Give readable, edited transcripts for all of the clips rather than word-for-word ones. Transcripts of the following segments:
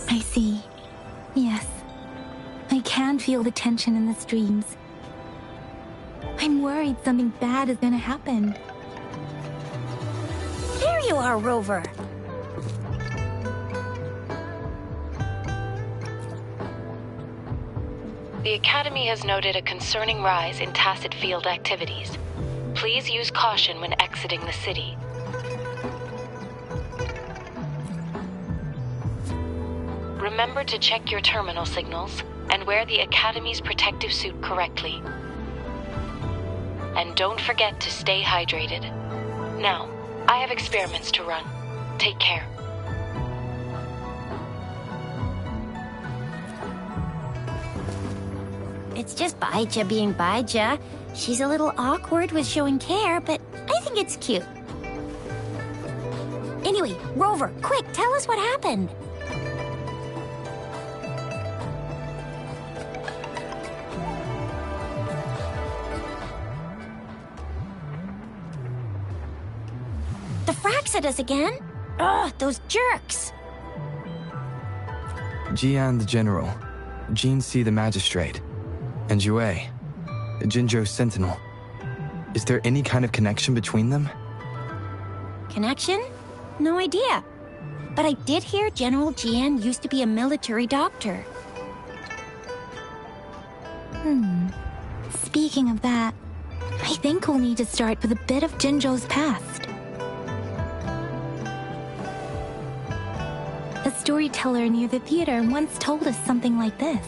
I see. Yes. I can feel the tension in the streams. I'm worried something bad is gonna happen. There you are, Rover. The Academy has noted a concerning rise in tacit field activities. Please use caution when exiting the city. Remember to check your terminal signals and wear the Academy's protective suit correctly. And don't forget to stay hydrated. Now, I have experiments to run. Take care. It's just Baija being Baija. She's a little awkward with showing care, but I think it's cute. Anyway, Rover, quick, tell us what happened. The Frax at us again? Ugh, those jerks! Jian the General, Jean C the Magistrate, and Yue, Jinzhou's Sentinel. Is there any kind of connection between them? Connection? No idea. But I did hear General Jian used to be a military doctor. Speaking of that, I think we'll need to start with a bit of Jinzhou's past. A storyteller near the theater once told us something like this.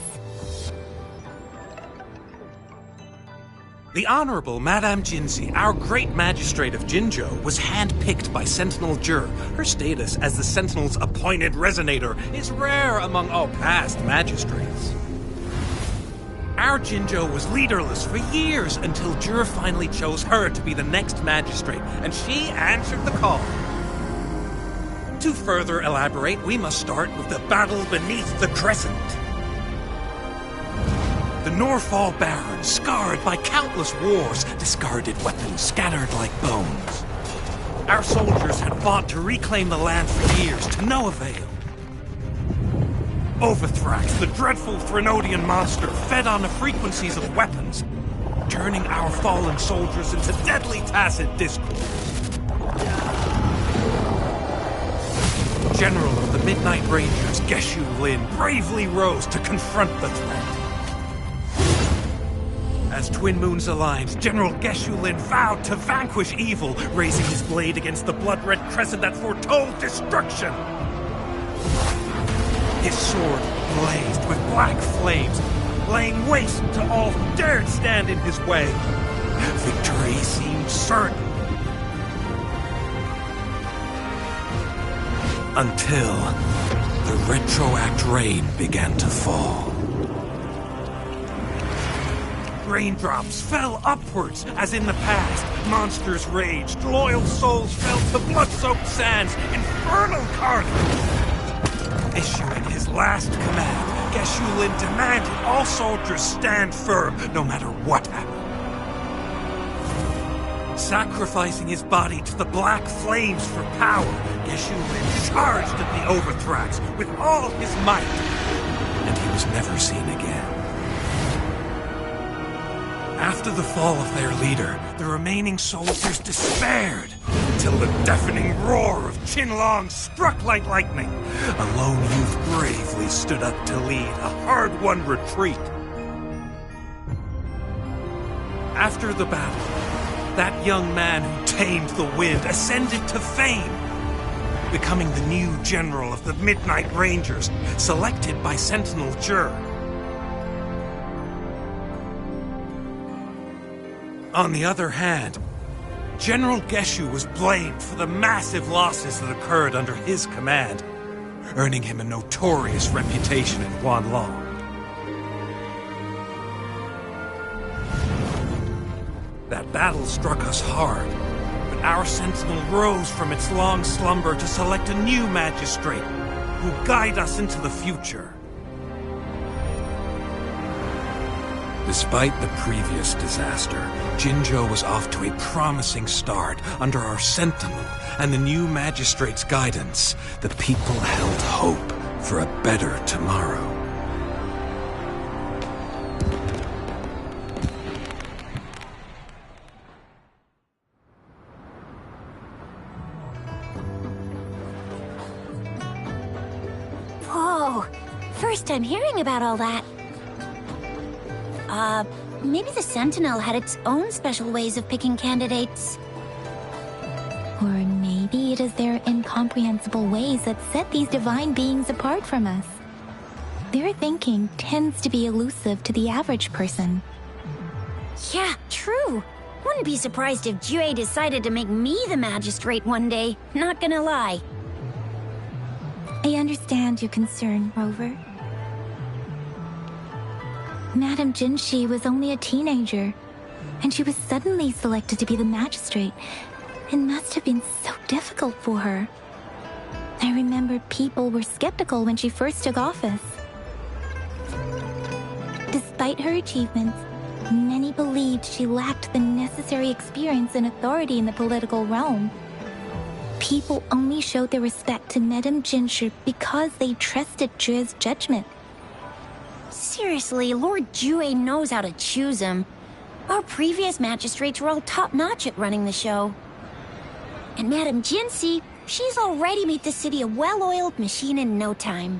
The Honorable Madame Jinzi, our great magistrate of Jinzhou, was handpicked by Sentinel Jur. Her status as the Sentinel's appointed resonator is rare among all past magistrates. Our Jinzhou was leaderless for years until Jur finally chose her to be the next magistrate, and she answered the call. To further elaborate, we must start with the battle beneath the Crescent. The Norfall Baron, scarred by countless wars, discarded weapons scattered like bones. Our soldiers had fought to reclaim the land for years, to no avail. Overthrax, the dreadful Threnodian monster, fed on the frequencies of weapons, turning our fallen soldiers into deadly tacit discord. General of the Midnight Rangers, Geshu Lin, bravely rose to confront the threat. As Twin Moons aligned, General Geshu Lin vowed to vanquish evil, raising his blade against the blood-red crescent that foretold destruction. His sword blazed with black flames, laying waste to all who dared stand in his way. Victory seemed certain. Until the retroact rain began to fall. Raindrops fell upwards, as in the past. Monsters raged, loyal souls fell to blood-soaked sands, infernal carnage. Issuing his last command, Geshu Lin demanded all soldiers stand firm, no matter what happened. Sacrificing his body to the black flames for power, Geshu Lin charged at the Overthrax with all his might, and he was never seen again. After the fall of their leader, the remaining soldiers despaired, until the deafening roar of Qinlong struck like lightning. A lone youth bravely stood up to lead a hard-won retreat. After the battle, that young man who tamed the wind ascended to fame, becoming the new general of the Midnight Rangers, selected by Sentinel Jur. On the other hand, General Geshu was blamed for the massive losses that occurred under his command, earning him a notorious reputation in Guanlong. That battle struck us hard, but our Sentinel rose from its long slumber to select a new magistrate who guide us into the future. Despite the previous disaster, Jinzhou was off to a promising start under our Sentinel and the new Magistrate's guidance. The people held hope for a better tomorrow. Whoa! First time hearing about all that. Maybe the Sentinel had its own special ways of picking candidates. Or maybe it is their incomprehensible ways that set these divine beings apart from us. Their thinking tends to be elusive to the average person. Yeah, true. Wouldn't be surprised if Jue decided to make me the magistrate one day. Not gonna lie. I understand your concern, Rover. Madame Jinshi was only a teenager, and she was suddenly selected to be the magistrate. It must have been so difficult for her. I remember people were skeptical when she first took office. Despite her achievements, many believed she lacked the necessary experience and authority in the political realm. People only showed their respect to Madame Jinshi because they trusted Jue's judgment. Seriously, Lord Jue knows how to choose him. Our previous magistrates were all top-notch at running the show. And Madame Jinshi, she's already made the city a well-oiled machine in no time.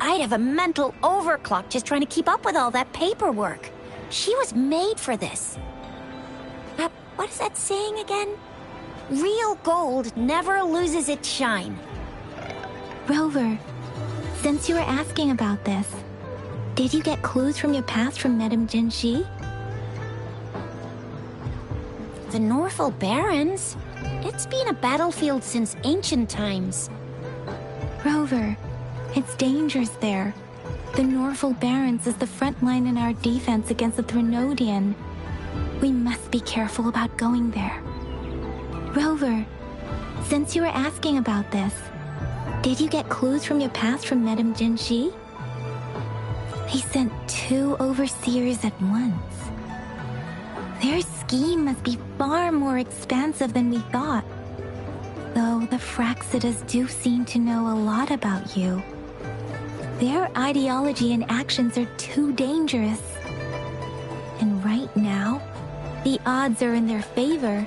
I'd have a mental overclock just trying to keep up with all that paperwork. She was made for this. What is that saying again? Real gold never loses its shine. Rover, since you were asking about this, did you get clues from your past from Madame Jinshi? The Norfolk Barrens? It's been a battlefield since ancient times. Rover, it's dangerous there. The Norfolk Barrens is the front line in our defense against the Threnodian. We must be careful about going there. Rover, since you were asking about this, did you get clues from your past from Madame Jinshi? They sent 2 overseers at once. Their scheme must be far more expansive than we thought. Though the Fraxidas do seem to know a lot about you. Their ideology and actions are too dangerous. And right now, the odds are in their favor.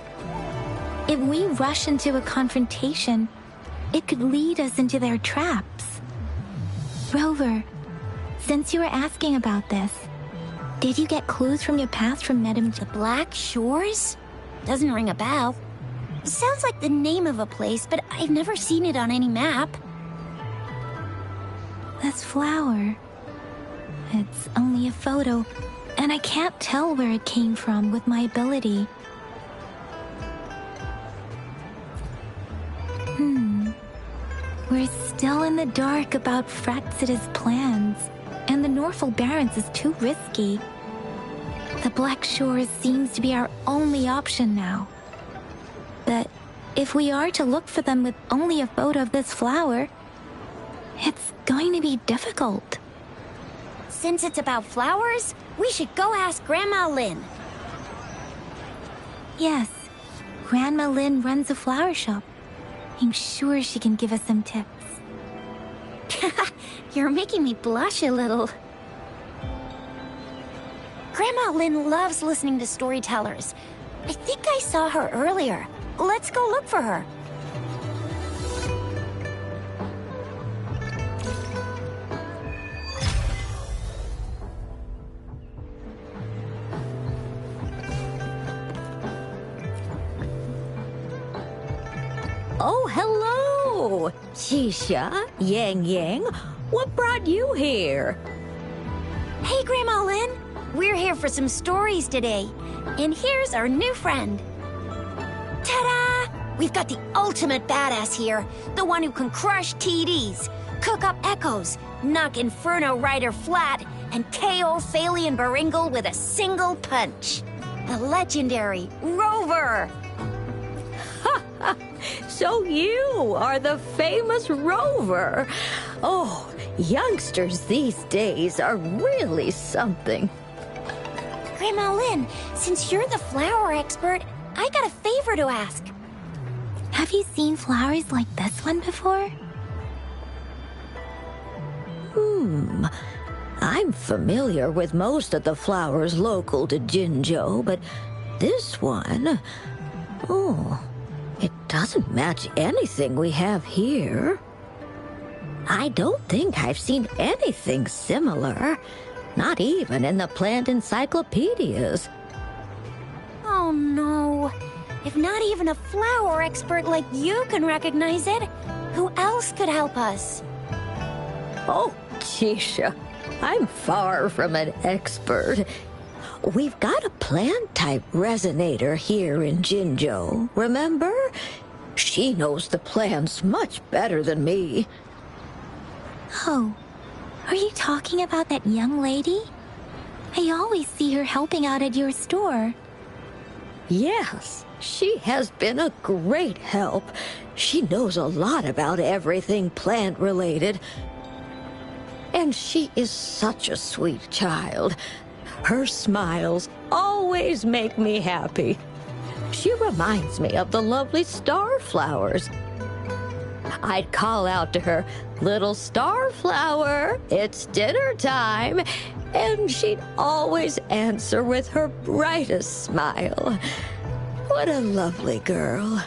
If we rush into a confrontation, it could lead us into their traps. Rover, since you were asking about this, did you get clues from your past from Madame The Black Shores? Doesn't ring a bell. Sounds like the name of a place, but I've never seen it on any map. This flower. It's only a photo, and I can't tell where it came from with my ability. We're still in the dark about Fraxida's plans, and the Norfolk Barrens is too risky. The Black Shores seems to be our only option now. But if we are to look for them with only a photo of this flower, it's going to be difficult. Since it's about flowers, we should go ask Grandma Lin. Yes, Grandma Lin runs a flower shop. I'm sure she can give us some tips. You're making me blush a little. Grandma Lin loves listening to storytellers. I think I saw her earlier. Let's go look for her. Oh, hello! Shisha, Yang Yang, what brought you here? Hey, Grandma Lin. We're here for some stories today. And here's our new friend. Ta-da! We've got the ultimate badass here. The one who can crush TDs, cook up echoes, knock Inferno Rider flat, and KO Phalian Baringle with a single punch. The legendary Rover! So you are the famous Rover. Oh, youngsters these days are really something. Grandma Lynn, since you're the flower expert, I got a favor to ask. Have you seen flowers like this one before? I'm familiar with most of the flowers local to Jinzhou, but this one... Oh, it doesn't match anything we have here. I don't think I've seen anything similar. Not even in the plant encyclopedias. Oh no. If not even a flower expert like you can recognize it, who else could help us? Oh, Keisha, I'm far from an expert. We've got a plant-type resonator here in Jinzhou, remember? She knows the plants much better than me. Oh, are you talking about that young lady? I always see her helping out at your store. Yes, she has been a great help. She knows a lot about everything plant-related. And she is such a sweet child. Her smiles always make me happy. She reminds me of the lovely starflowers. I'd call out to her, "Little starflower, it's dinner time," and she'd always answer with her brightest smile. What a lovely girl.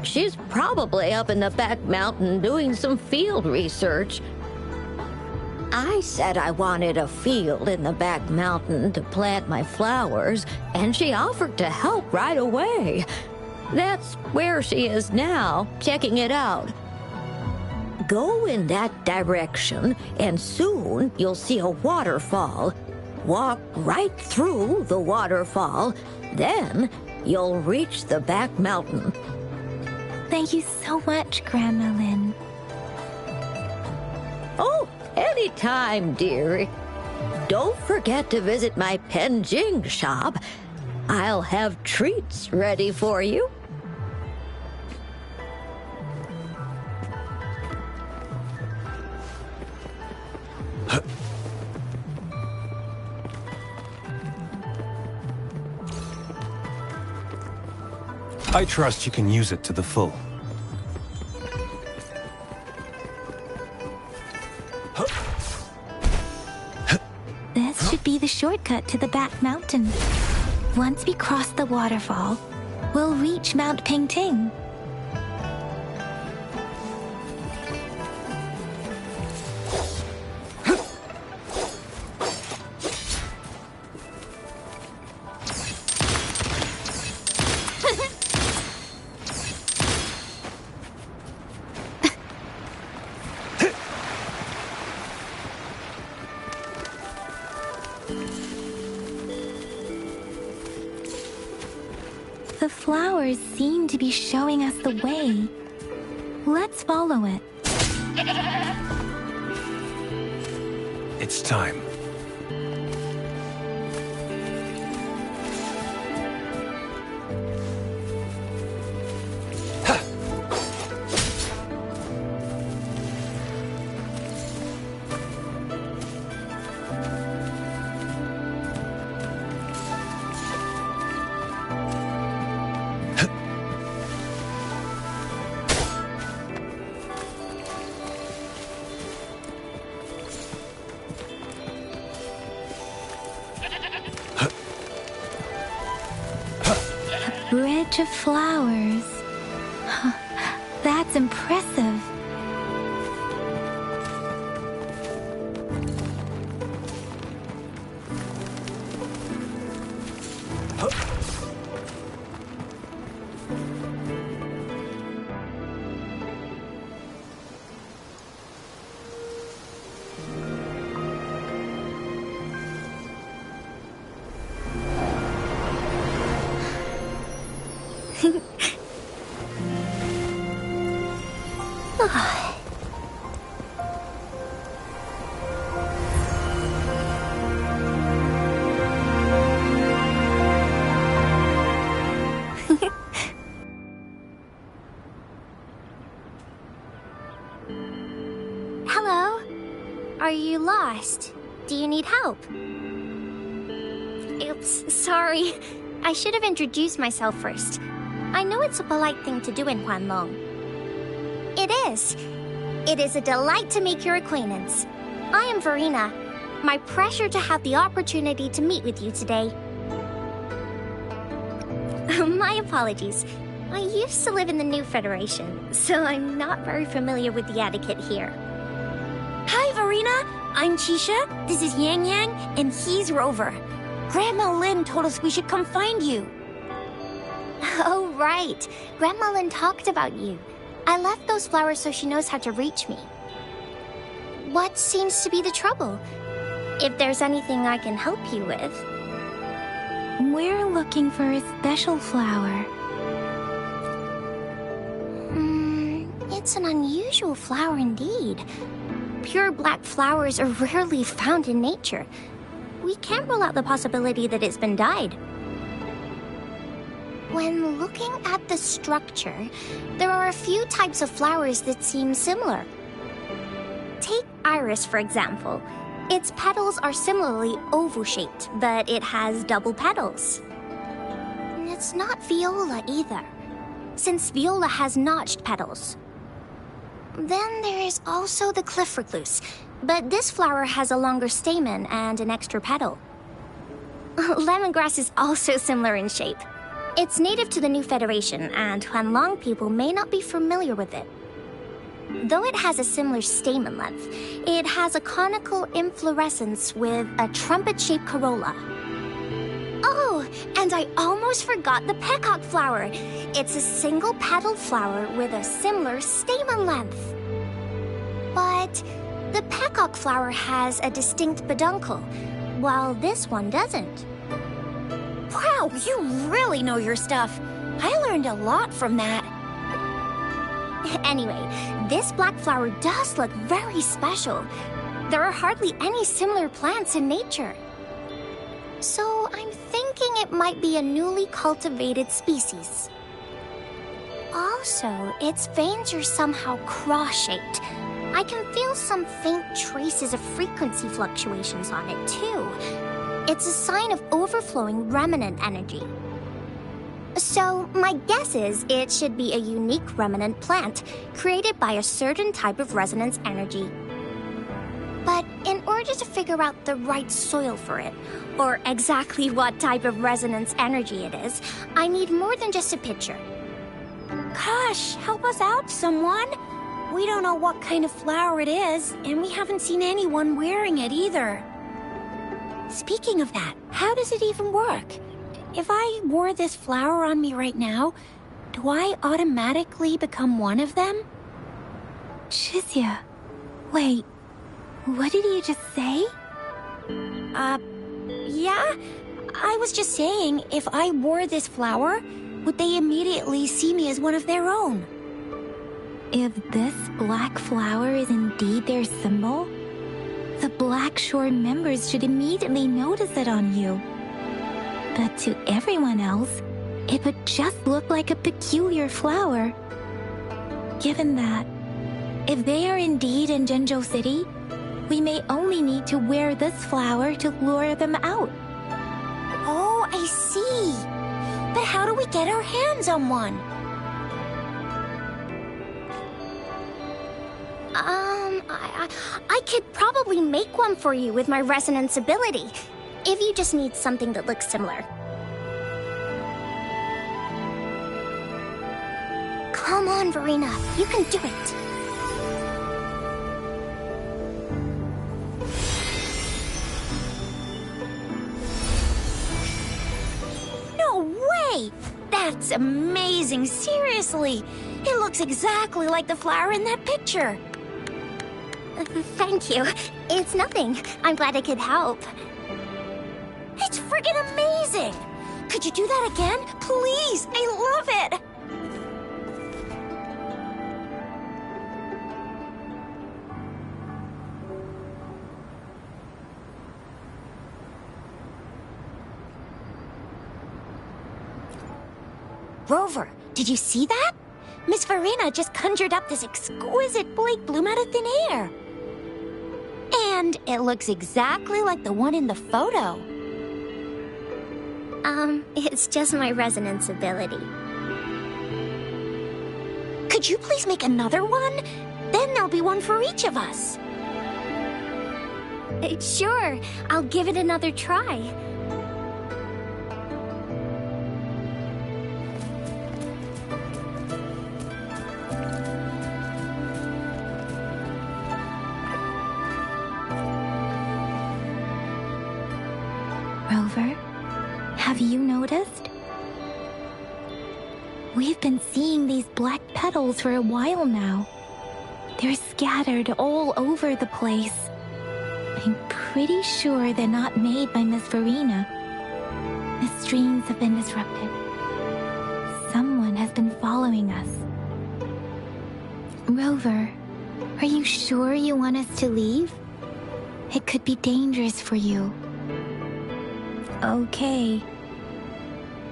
She's probably up in the back mountain doing some field research. I said I wanted a field in the back mountain to plant my flowers, and she offered to help right away. That's where she is now, checking it out. Go in that direction, and soon you'll see a waterfall. Walk right through the waterfall, then you'll reach the back mountain. Thank you so much, Grandma Lynn. Oh, anytime, dearie. Don't forget to visit my Penjing shop. I'll have treats ready for you. I trust you can use it to the full. This should be the shortcut to the back mountain. Once we cross the waterfall, we'll reach Mount Pingting. The flowers seem to be showing us the way. Let's follow it. It's time. Bridge of flowers. That's impressive. Hello? Are you lost? Do you need help? Oops, sorry. I should have introduced myself first. I know it's a polite thing to do in Huanlong. It is. It is a delight to make your acquaintance. I am Verena. My pleasure to have the opportunity to meet with you today. My apologies. I used to live in the New Federation, so I'm not very familiar with the etiquette here. Hi, Verena. I'm Chisha, this is Yang Yang, and he's Rover. Grandma Lin told us we should come find you. Oh, right. Grandma Lin talked about you. I left those flowers so she knows how to reach me. What seems to be the trouble? If there's anything I can help you with. We're looking for a special flower. It's an unusual flower indeed. Pure black flowers are rarely found in nature. We can't rule out the possibility that it's been dyed. When looking at the structure, there are a few types of flowers that seem similar. Take iris, for example. Its petals are similarly oval-shaped, but it has double petals. It's not viola either, since viola has notched petals. Then there is also the cliff recluse, but this flower has a longer stamen and an extra petal. Lemongrass is also similar in shape. It's native to the New Federation, and Huanlong people may not be familiar with it. Though it has a similar stamen length, it has a conical inflorescence with a trumpet-shaped corolla. Oh, and I almost forgot the peacock flower. It's a single-petaled flower with a similar stamen length. But the peacock flower has a distinct peduncle, while this one doesn't. Wow, you really know your stuff. I learned a lot from that. Anyway, this black flower does look very special. There are hardly any similar plants in nature. So I'm thinking it might be a newly cultivated species. Also, its veins are somehow cross-shaped. I can feel some faint traces of frequency fluctuations on it, too. It's a sign of overflowing remnant energy. So, my guess is it should be a unique remnant plant created by a certain type of resonance energy. But in order to figure out the right soil for it, or exactly what type of resonance energy it is, I need more than just a picture. Gosh, help us out, someone. We don't know what kind of flower it is, and we haven't seen anyone wearing it either. Speaking of that, how does it even work? If I wore this flower on me right now, do I automatically become one of them? Shizia, wait, what did you just say? Yeah? I was just saying, if I wore this flower, would they immediately see me as one of their own? If this black flower is indeed their symbol, the Black Shore members should immediately notice it on you. But to everyone else, it would just look like a peculiar flower. Given that, if they are indeed in Jinzhou City, we may only need to wear this flower to lure them out. Oh, I see. But how do we get our hands on one? I could probably make one for you with my resonance ability, if you just need something that looks similar. Come on, Verena, you can do it. No way! That's amazing, seriously! It looks exactly like the flower in that picture. Thank you. It's nothing. I'm glad I could help. It's friggin' amazing! Could you do that again? Please! I love it! Rover, did you see that? Miss Verena just conjured up this exquisite Blake bloom out of thin air. And it looks exactly like the one in the photo. It's just my resonance ability. Could you please make another one? Then there'll be one for each of us. Sure, I'll give it another try. Rover, have you noticed? We've been seeing these black petals for a while now. They're scattered all over the place. I'm pretty sure they're not made by Miss Verena. The streams have been disrupted. Someone has been following us. Rover, are you sure you want us to leave? It could be dangerous for you. Okay.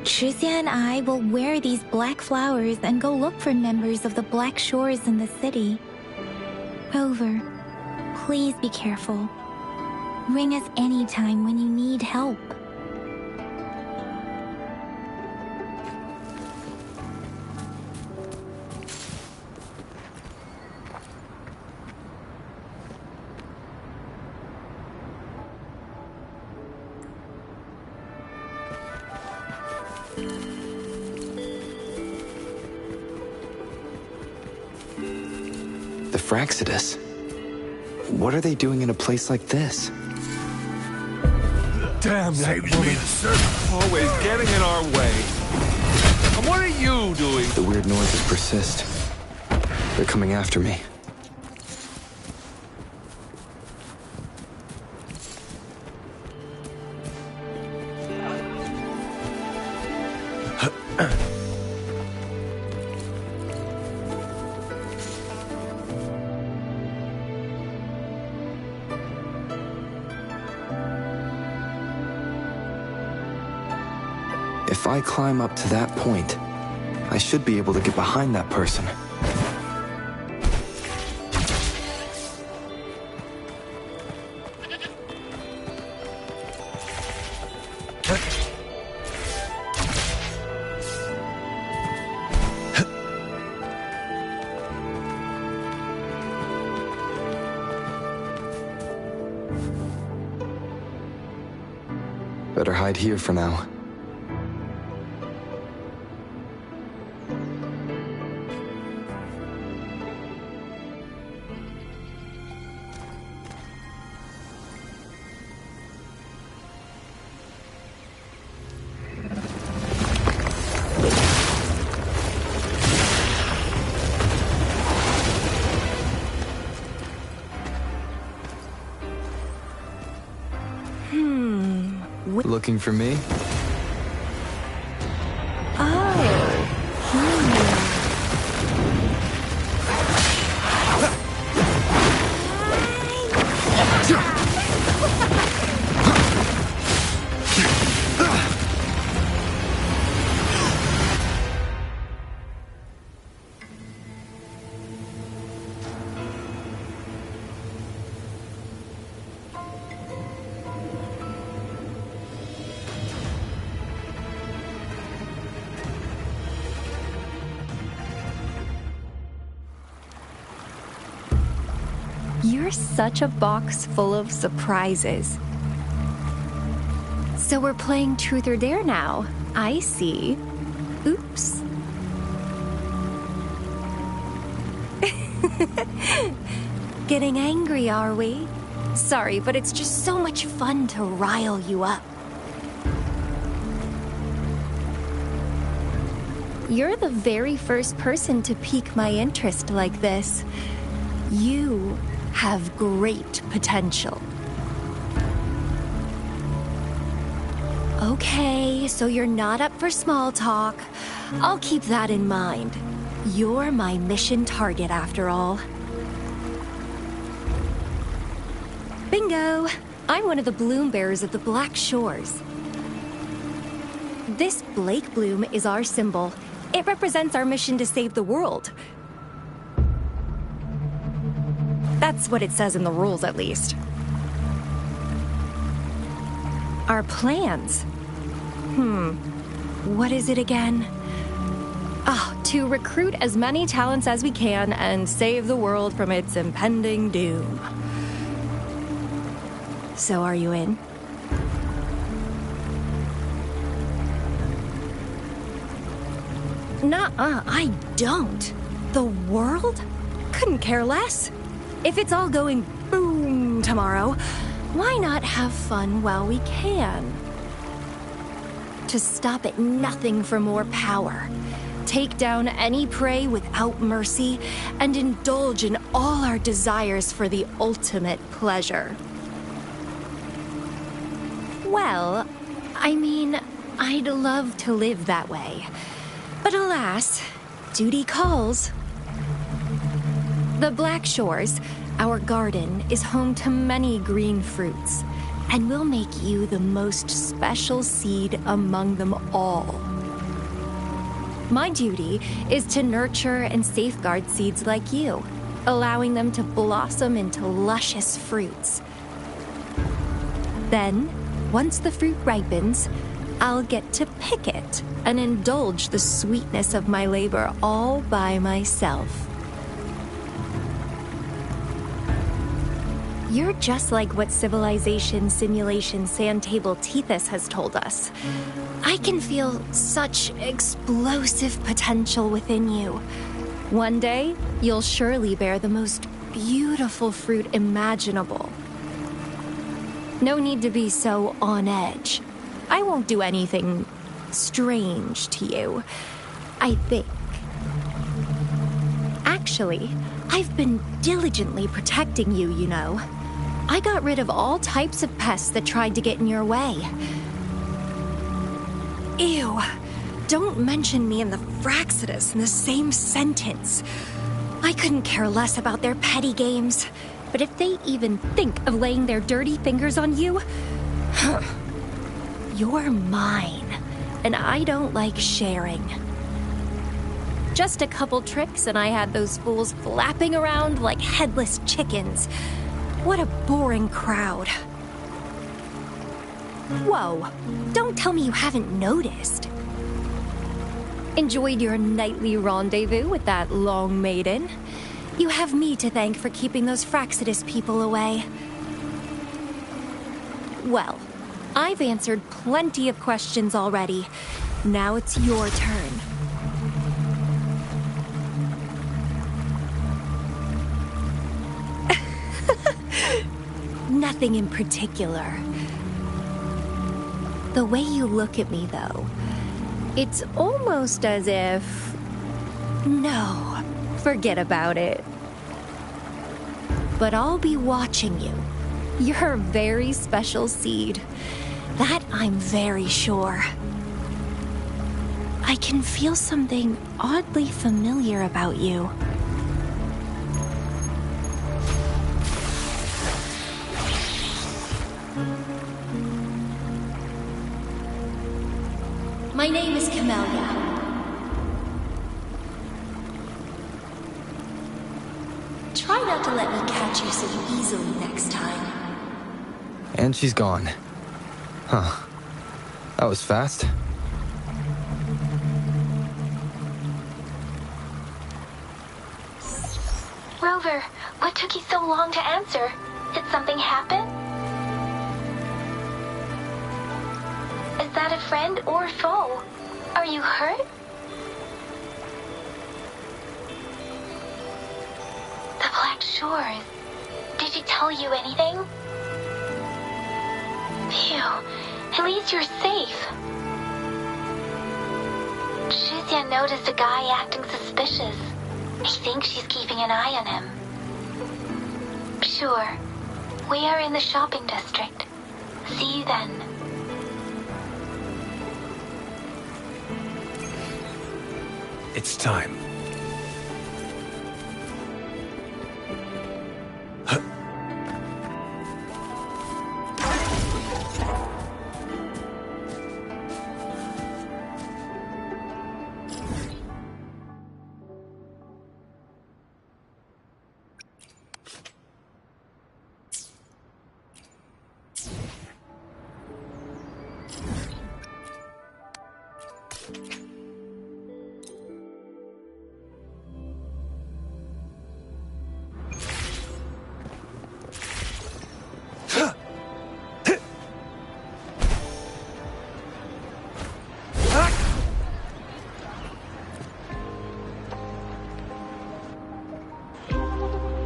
Tricia and I will wear these black flowers and go look for members of the Black Shores in the city. Rover, please be careful. Ring us anytime when you need help. The Fraxidus? What are they doing in a place like this? Damn that woman. Always getting in our way. And what are you doing? The weird noises persist. They're coming after me. If I climb up to that point, I should be able to get behind that person. Better hide here for now. Looking for me? You're such a box full of surprises. So we're playing Truth or Dare now. I see. Oops. Getting angry, are we? Sorry, but it's just so much fun to rile you up. You're the very first person to pique my interest like this. You have great potential. Okay, so you're not up for small talk. I'll keep that in mind. You're my mission target after all. Bingo! I'm one of the bloom bearers of the Black Shores. This Blake bloom is our symbol. It represents our mission to save the world. That's what it says in the rules, at least. Our plans? What is it again? To recruit as many talents as we can and save the world from its impending doom. So are you in? Nuh-uh, I don't. The world? Couldn't care less. If it's all going boom tomorrow, why not have fun while we can? To stop at nothing for more power. Take down any prey without mercy, and indulge in all our desires for the ultimate pleasure. Well, I mean, I'd love to live that way. But alas, duty calls. The Black Shores, our garden, is home to many green fruits, and will make you the most special seed among them all. My duty is to nurture and safeguard seeds like you, allowing them to blossom into luscious fruits. Then, once the fruit ripens, I'll get to pick it and indulge the sweetness of my labor all by myself. You're just like what Civilization Simulation Sandtable Tethys has told us. I can feel such explosive potential within you. One day, you'll surely bear the most beautiful fruit imaginable. No need to be so on edge. I won't do anything strange to you, I think. Actually, I've been diligently protecting you, you know. I got rid of all types of pests that tried to get in your way. Ew, don't mention me and the Fraxidus in the same sentence. I couldn't care less about their petty games, but if they even think of laying their dirty fingers on you, you're mine, and I don't like sharing. Just a couple tricks and I had those fools flapping around like headless chickens. What a boring crowd. Whoa, don't tell me you haven't noticed. Enjoyed your nightly rendezvous with that long maiden? You have me to thank for keeping those Fraxidus people away. Well, I've answered plenty of questions already. Now it's your turn. Nothing in particular. The way you look at me, though, it's almost as if... No, forget about it. But I'll be watching you. You're a very special seed. That I'm very sure. I can feel something oddly familiar about you. My name is Camellia. Try not to let me catch you so easily next time. And she's gone. Huh. That was fast. Rover, what took you so long to answer? Did something happen? Is that a friend or foe? Are you hurt? The Black Shores. Did she tell you anything? Phew, at least you're safe. Shuzia noticed a guy acting suspicious. He thinks she's keeping an eye on him. Sure, we are in the shopping district. See you then. It's time.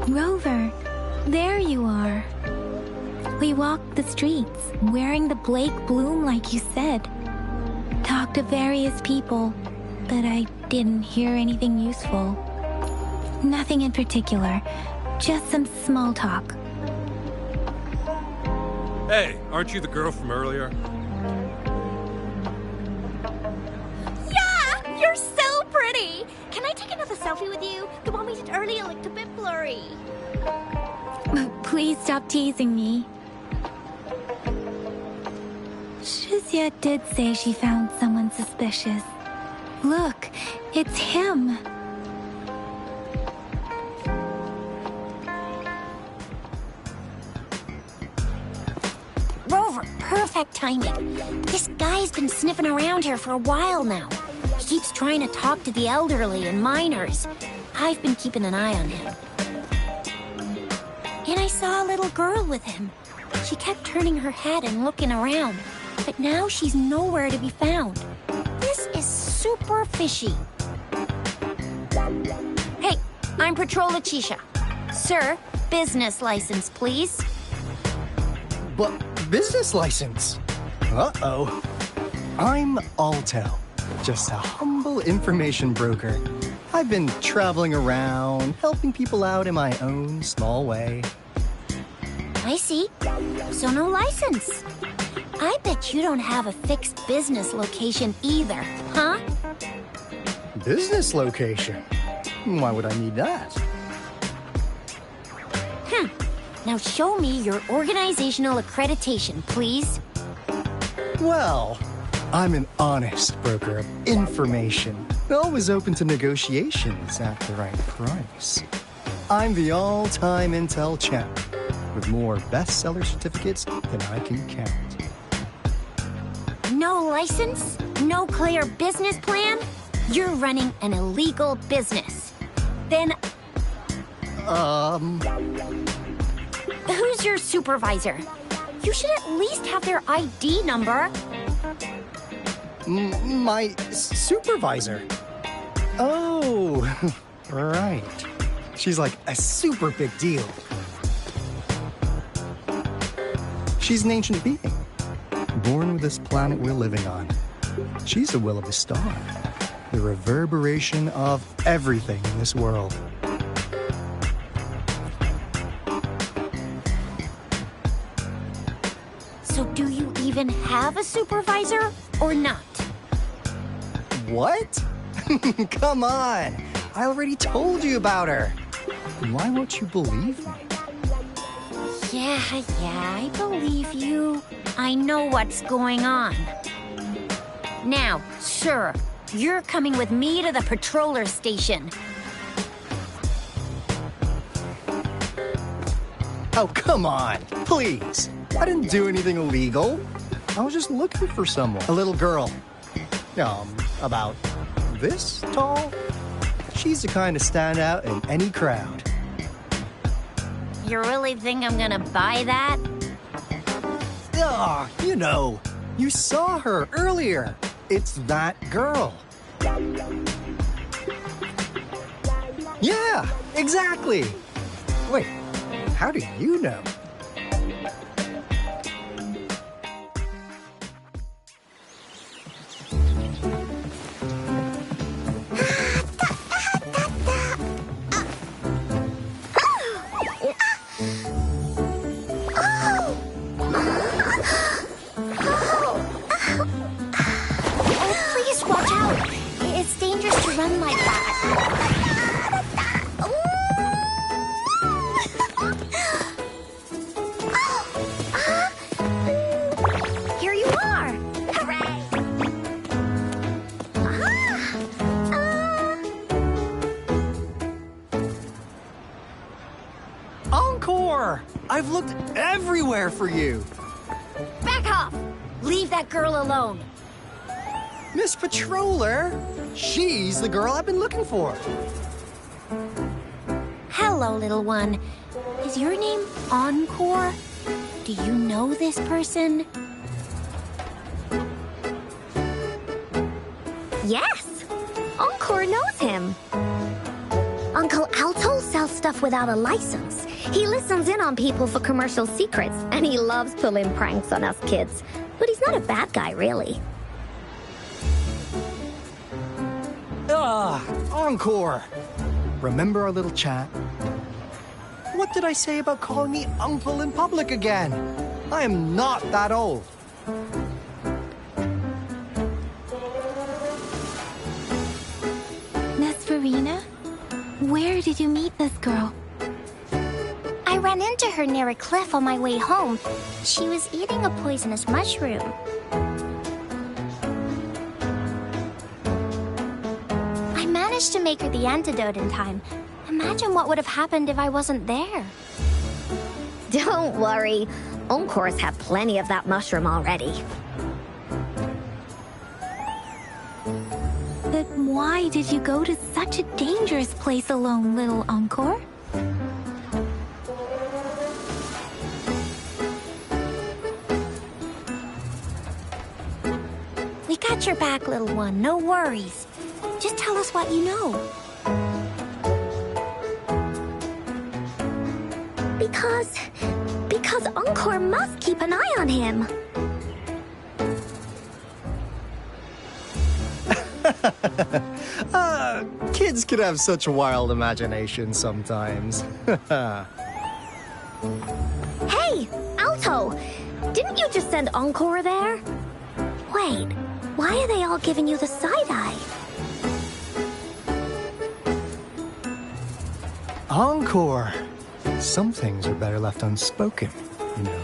Rover, there you are. We walked the streets, wearing the Blake bloom like you said. Talked to various people, but I didn't hear anything useful. Nothing in particular, just some small talk. Hey, aren't you the girl from earlier? Yeah! You're so pretty! Can I take another selfie with you? The one we did earlier looked a bit blurry. Please stop teasing me. Shizia did say she found someone suspicious. Look, it's him. Rover, perfect timing. This guy's been sniffing around here for a while now. He keeps trying to talk to the elderly and minors. I've been keeping an eye on him. And I saw a little girl with him. She kept turning her head and looking around, but now she's nowhere to be found. This is super fishy. Hey, I'm Patrol Letitia. Sir, business license, please. But business license? Uh-oh. I'm Altel, just a humble information broker. I've been traveling around, helping people out in my own small way. I see. So no license. I bet you don't have a fixed business location either, huh? Business location? Why would I need that? Now show me your organizational accreditation, please. Well, I'm an honest broker of information, always open to negotiations at the right price. I'm the all-time intel champ, with more bestseller certificates than I can count. No license? No clear business plan? You're running an illegal business. Then, who's your supervisor? You should at least have their ID number. My supervisor? Oh, right. She's like a super big deal. She's an ancient being, born with this planet we're living on. She's the will of the star, the reverberation of everything in this world. So do you even have a supervisor or not? What? Come on! I already told you about her. Why won't you believe me? Yeah, I believe you. I know what's going on. Now, sir, you're coming with me to the patroller station. Oh, come on, please. I didn't do anything illegal. I was just looking for someone. A little girl. About this tall. She's the kind to stand out in any crowd. You really think I'm gonna buy that? You saw her earlier. It's that girl. Yeah, exactly. Wait, how do you know? I've looked everywhere for you. Back off! Leave that girl alone. Miss Patroller, she's the girl I've been looking for. Hello, little one. Is your name Encore? Do you know this person? Yes! Encore knows him. Uncle Alto sells sell stuff without a license. He listens in on people for commercial secrets, and he loves pulling pranks on us kids. But he's not a bad guy, really. Encore! Remember our little chat? What did I say about calling me uncle in public again? I am not that old. Nesferina? Where did you meet this girl? I ran into her near a cliff on my way home. She was eating a poisonous mushroom. I managed to make her the antidote in time. Imagine what would have happened if I wasn't there. Don't worry. Encore's had plenty of that mushroom already. But why did you go to such a dangerous place alone, little Encore? We got your back, little one. No worries. Just tell us what you know. Because Encore must keep an eye on him. Kids can have such wild imaginations sometimes. Hey, Alto! Didn't you just send Encore there? Wait, why are they all giving you the side-eye? Encore! Some things are better left unspoken, you know.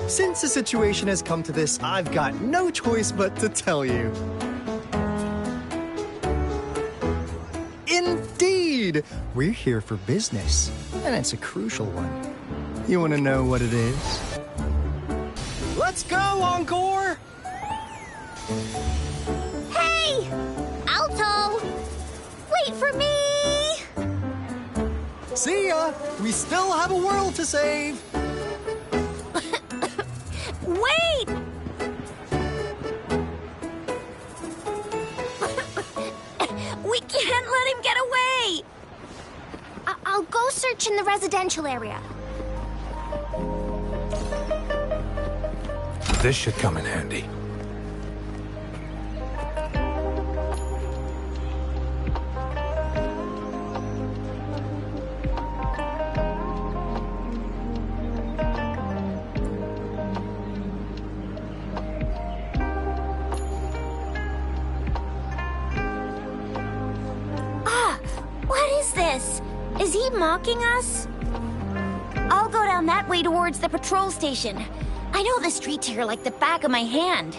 Since the situation has come to this, I've got no choice but to tell you. Indeed! We're here for business, and it's a crucial one. You want to know what it is? Let's go, Encore! Hey! Alto! Wait for me! See ya! We still have a world to save! Wait! We can't let him get away! I'll go search in the residential area. This should come in handy. Is he mocking us? I'll go down that way towards the patrol station. I know the streets here like the back of my hand.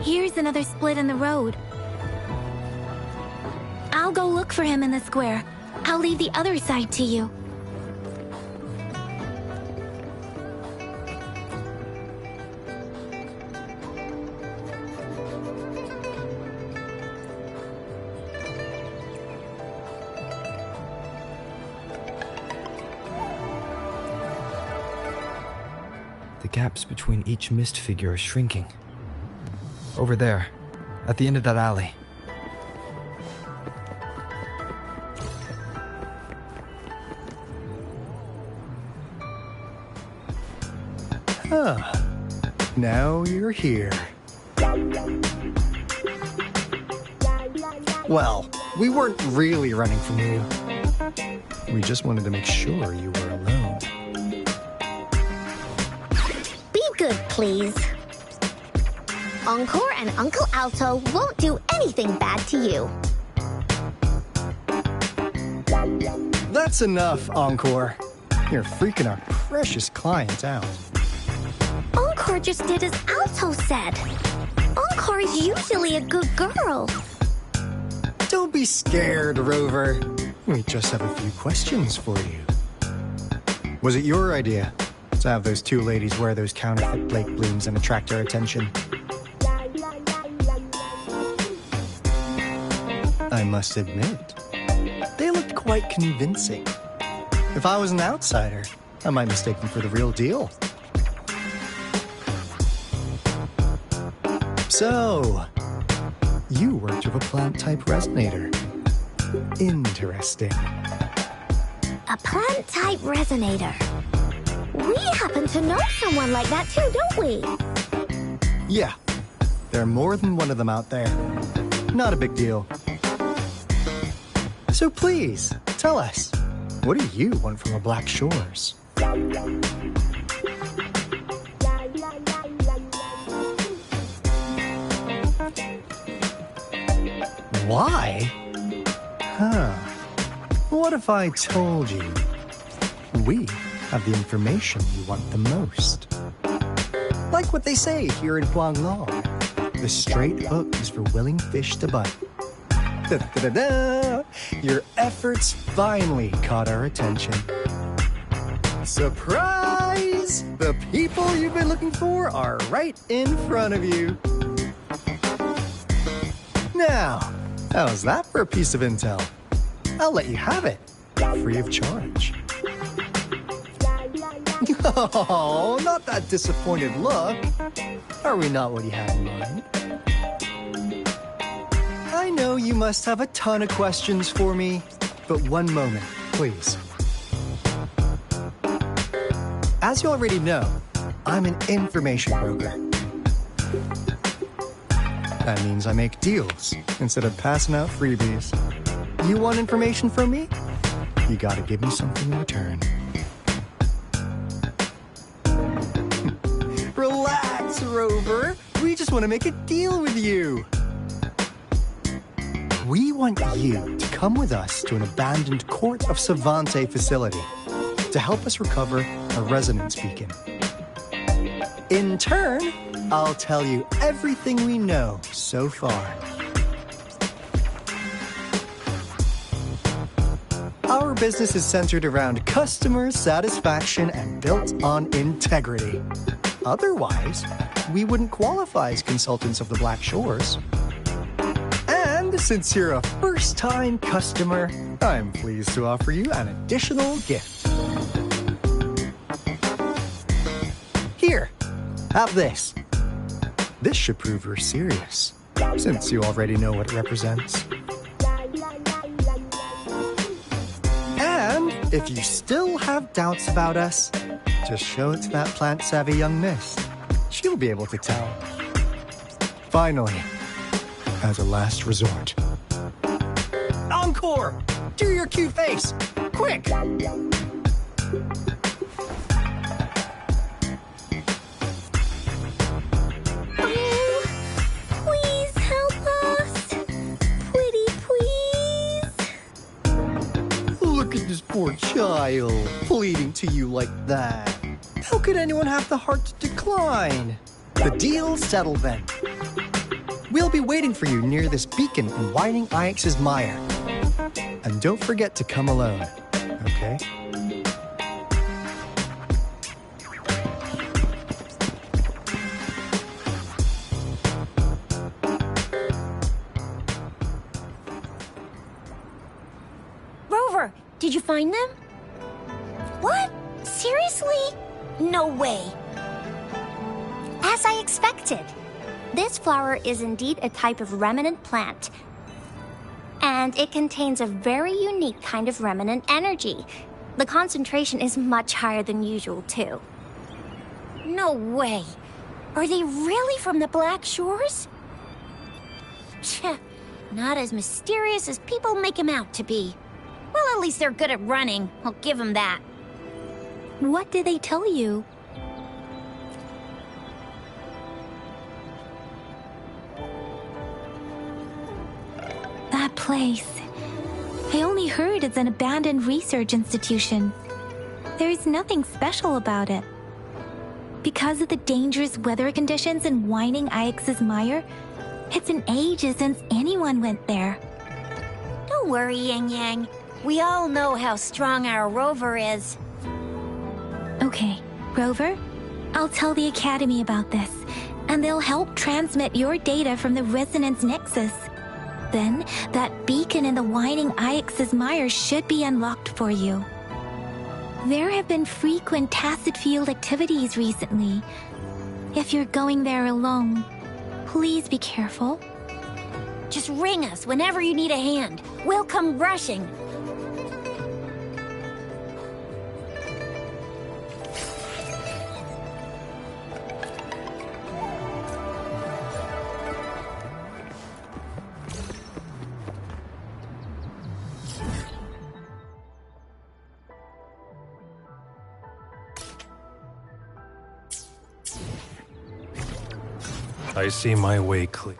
Here's another split in the road. I'll go look for him in the square. I'll leave the other side to you. The gaps between each mist figure are shrinking. Over there, at the end of that alley. Now you're here. Well, we weren't really running from you. We just wanted to make sure you were alone. Be good, please. Encore and Uncle Alto won't do anything bad to you. That's enough, Encore. You're freaking our precious client out. Encore just did as Alto said. Encore is usually a good girl. Don't be scared, Rover. We just have a few questions for you. Was it your idea to have those two ladies wear those counterfeit Blake blooms and attract our attention? I must admit, they looked quite convincing. If I was an outsider, I might mistake them for the real deal. So, you worked with a plant-type resonator. Interesting. A plant-type resonator. We happen to know someone like that too, don't we? Yeah, there are more than one of them out there. Not a big deal. So please, tell us, what do you want from the Black Shores? Why? Huh. What if I told you we have the information you want the most? Like what they say here in Guanglong, the straight hook is for willing fish to bite. Da-da-da-da! Your efforts finally caught our attention. Surprise! The people you've been looking for are right in front of you. Now, how's that for a piece of intel? I'll let you have it, free of charge. Oh, not that disappointed look. Are we not what you had in mind? I know you must have a ton of questions for me, but one moment, please. As you already know, I'm an information broker. That means I make deals instead of passing out freebies. You want information from me? You gotta give me something in return. Relax, Rover. We just want to make a deal with you. We want you to come with us to an abandoned Court of Savante facility to help us recover a resonance beacon. In turn, I'll tell you everything we know so far. Our business is centered around customer satisfaction and built on integrity. Otherwise, we wouldn't qualify as consultants of the Black Shores. And since you're a first-time customer, I'm pleased to offer you an additional gift. Here, have this. This should prove you're serious, since you already know what it represents. And if you still have doubts about us, just show it to that plant-savvy young miss. She'll be able to tell. Finally, as a last resort. Encore! Do your cute face! Quick! Please help us! Pretty please! Look at this poor child, pleading to you like that. How could anyone have the heart to decline? The deal's settled then. We'll be waiting for you near this beacon in Whining Ix's mire. And don't forget to come alone, okay? Rover, did you find them? What? Seriously? No way. As I expected. This flower is indeed a type of remnant plant. And it contains a very unique kind of remnant energy. The concentration is much higher than usual, too. No way. Are they really from the Black Shores? Tch, not as mysterious as people make them out to be. Well, at least they're good at running. I'll give them that. What did they tell you? That place. I only heard it's an abandoned research institution. There's nothing special about it. Because of the dangerous weather conditions in Whining Ix's mire, it's been ages since anyone went there. Don't worry, Yang Yang. We all know how strong our Rover is. Okay, Rover, I'll tell the Academy about this, and they'll help transmit your data from the Resonance Nexus. Then, that beacon in the Whining Ix's mire should be unlocked for you. There have been frequent tacit field activities recently. If you're going there alone, please be careful. Just ring us whenever you need a hand. We'll come rushing. I see my way clear.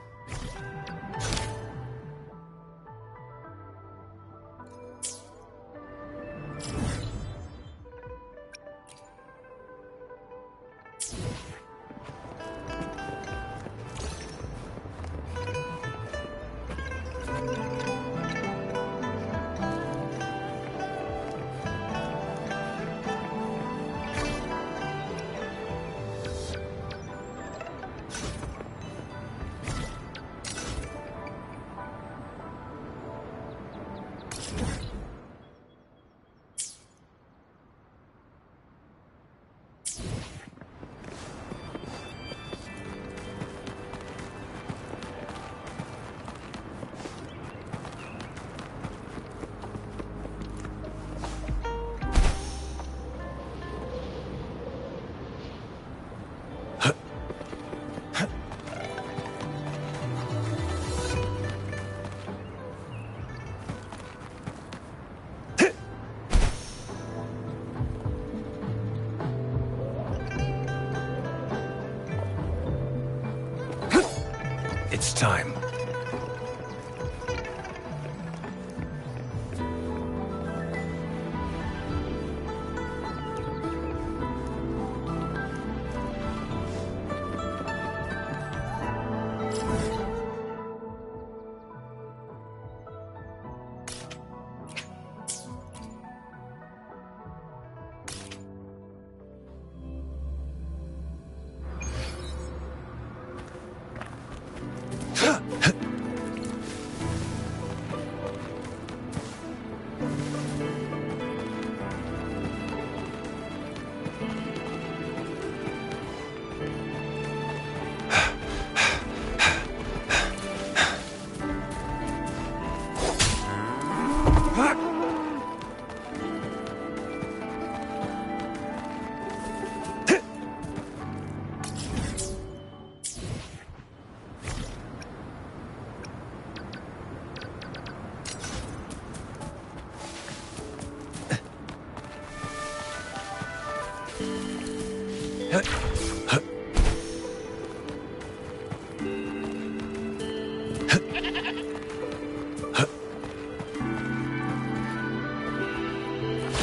It's time.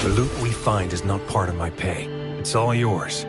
The loot we find is not part of my pay. It's all yours.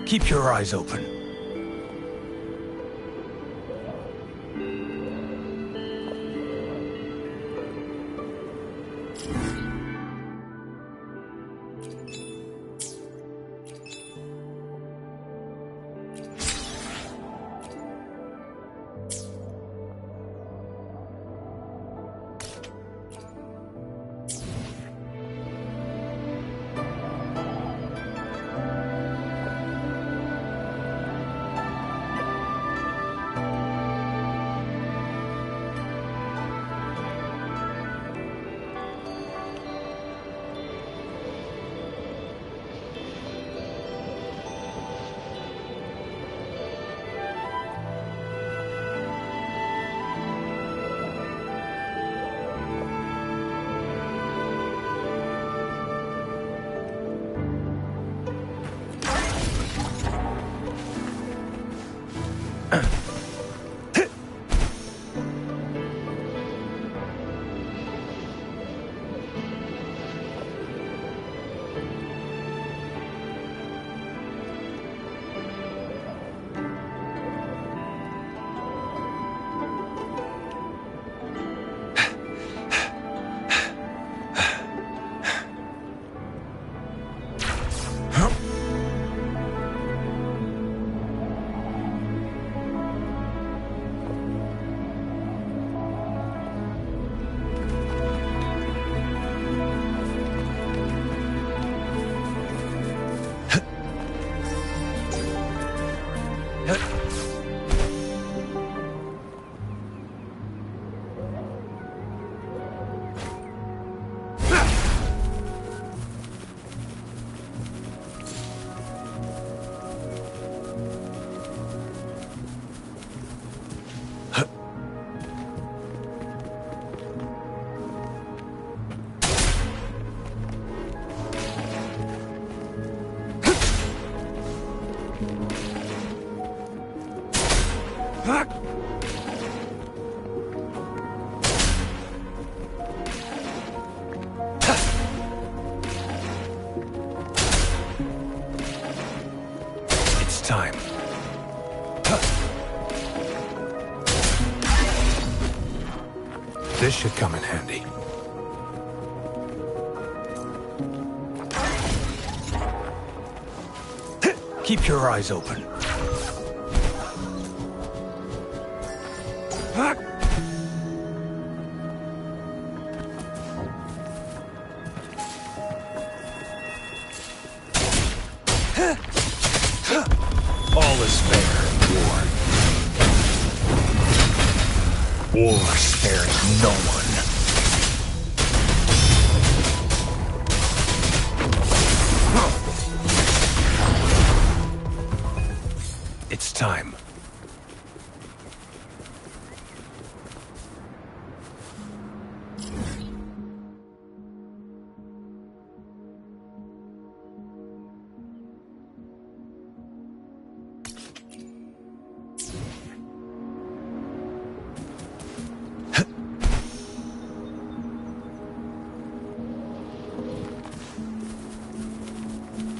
Keep your eyes open. It's time. This should come in handy. Keep your eyes open. All is fair in war. War spares no one. It's time.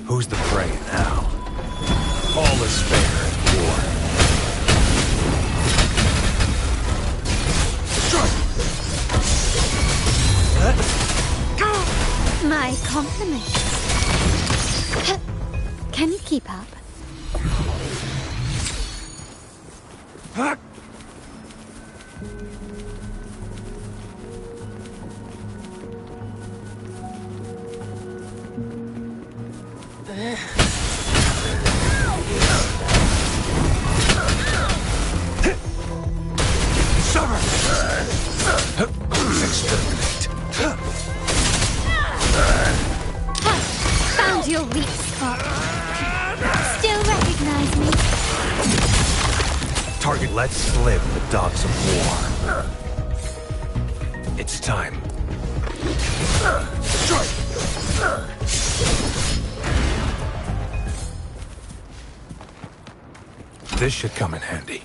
Who's the prey now? All is fair in war. My compliments. Can you keep up? Exterminate. Found your weak spot. Still recognize me? Target, let slip the dogs of war. It's time. This should come in handy.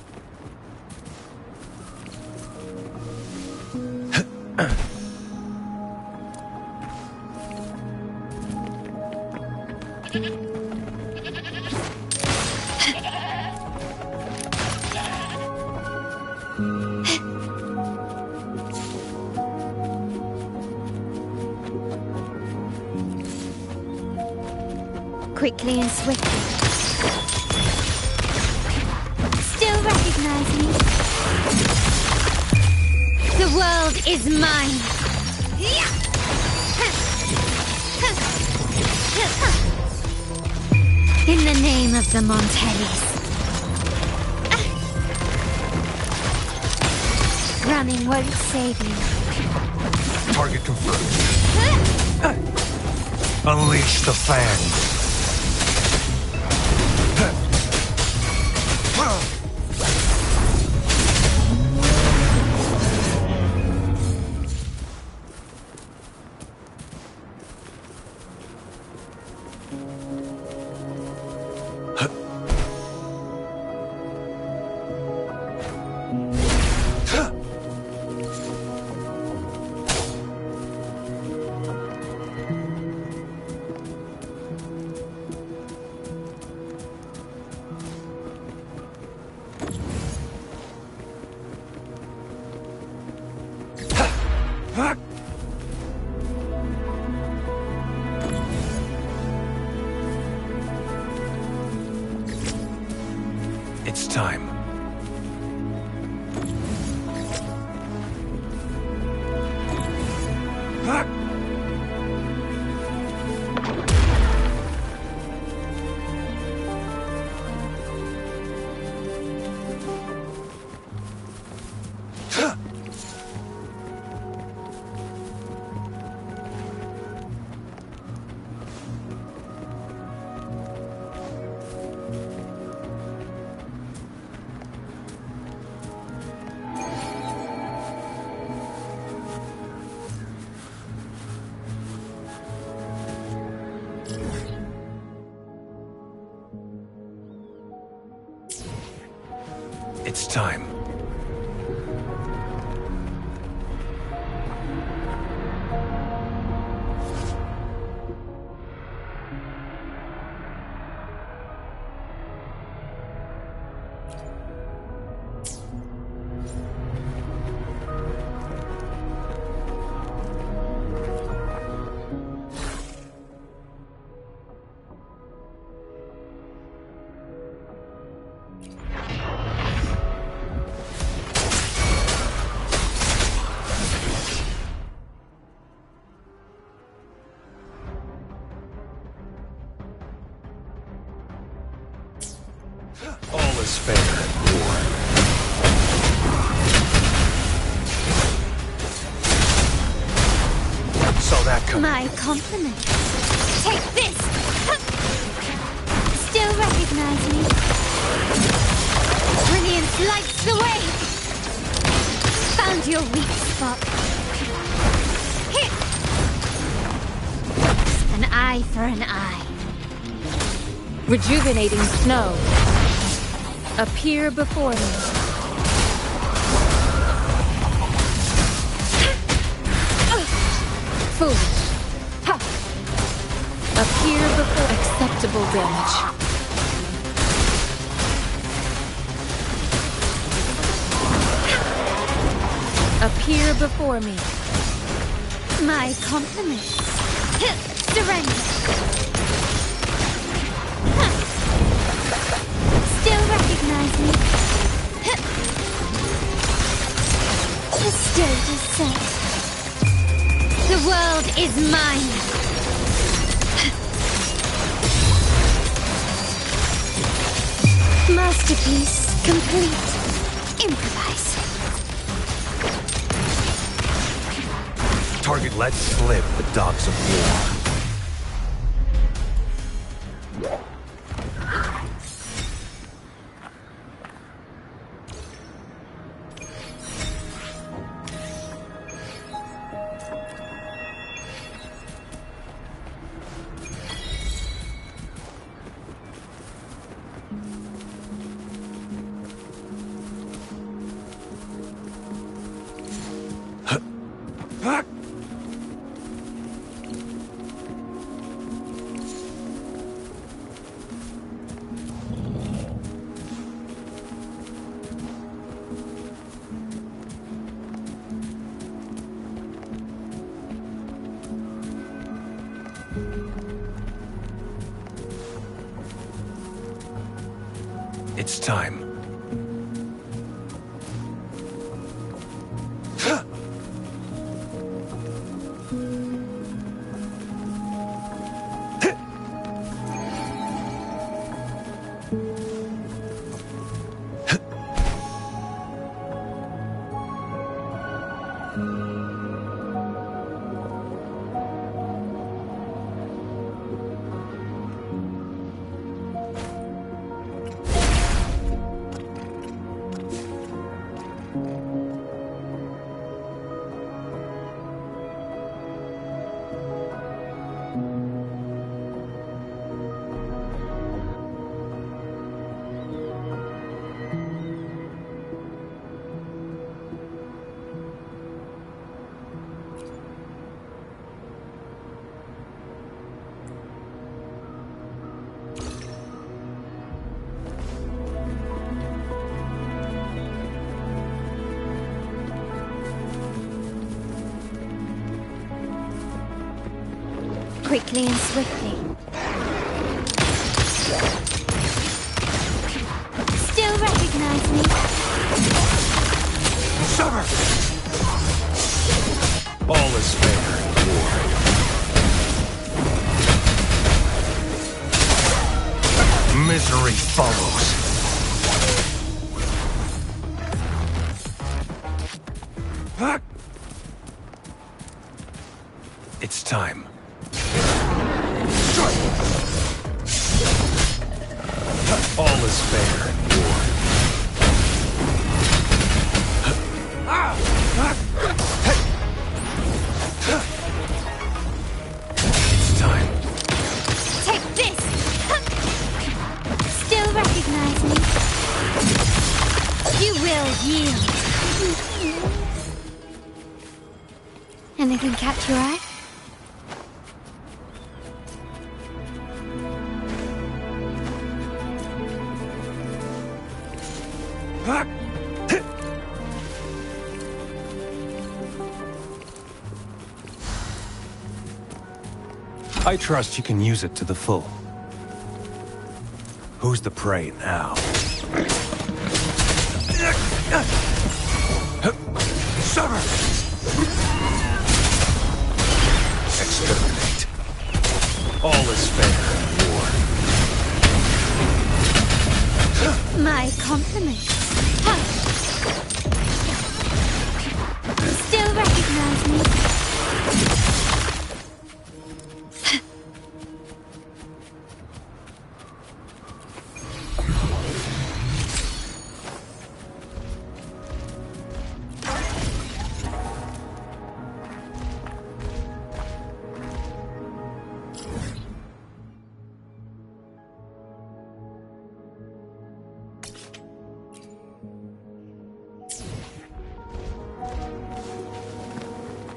Quickly and swiftly. Still recognize me? The world is mine. In the name of the Montellis. Running won't save you. Target confirmed. Unleash the fangs. It's time. It's time. All is fair in war. Saw that coming. My compliments. Take this! Still recognize me? Brilliance lights the way! Found your weak spot. Hit! An eye for an eye. Rejuvenating snow. Appear before me. Foolish. Ha! Appear before acceptable damage. Appear before me. My compliments. Surrender. Still recognize me? The stage is set. The world is mine. Masterpiece complete. Improvise. Target let slip the dogs of war. It's time. Quickly and swiftly. Still ready. Summer! All is fair in war. Misery follows. It's time. All is fair in war. It's time. Take this! Still recognize me? You will yield. Anything catch your eye? I trust you can use it to the full. Who's the prey now? Summer! Exterminate. All is fair in war. My compliments. Still recognize me?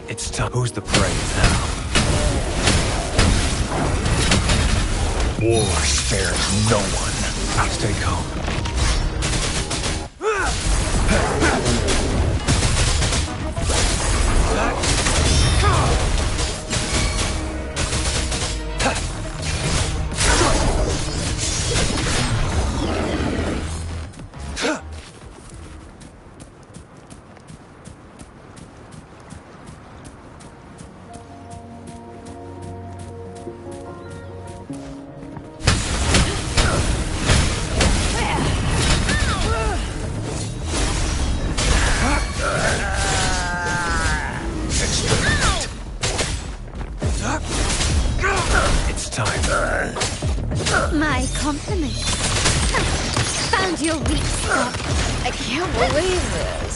It's time. Who's the prey now? War spares no one. Stay calm. My compliments. Found your weak spot. I can't believe this.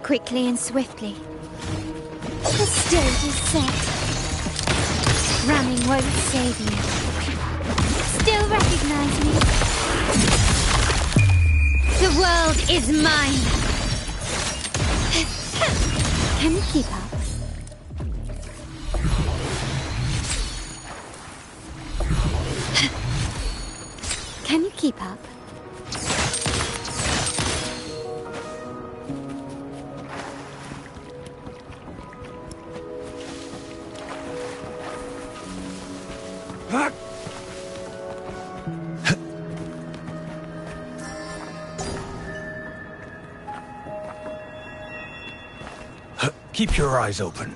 Quickly and swiftly. The stage is set. Running won't save you. Still recognize me? The world is mine. Can you keep up? Can you keep up? Keep your eyes open.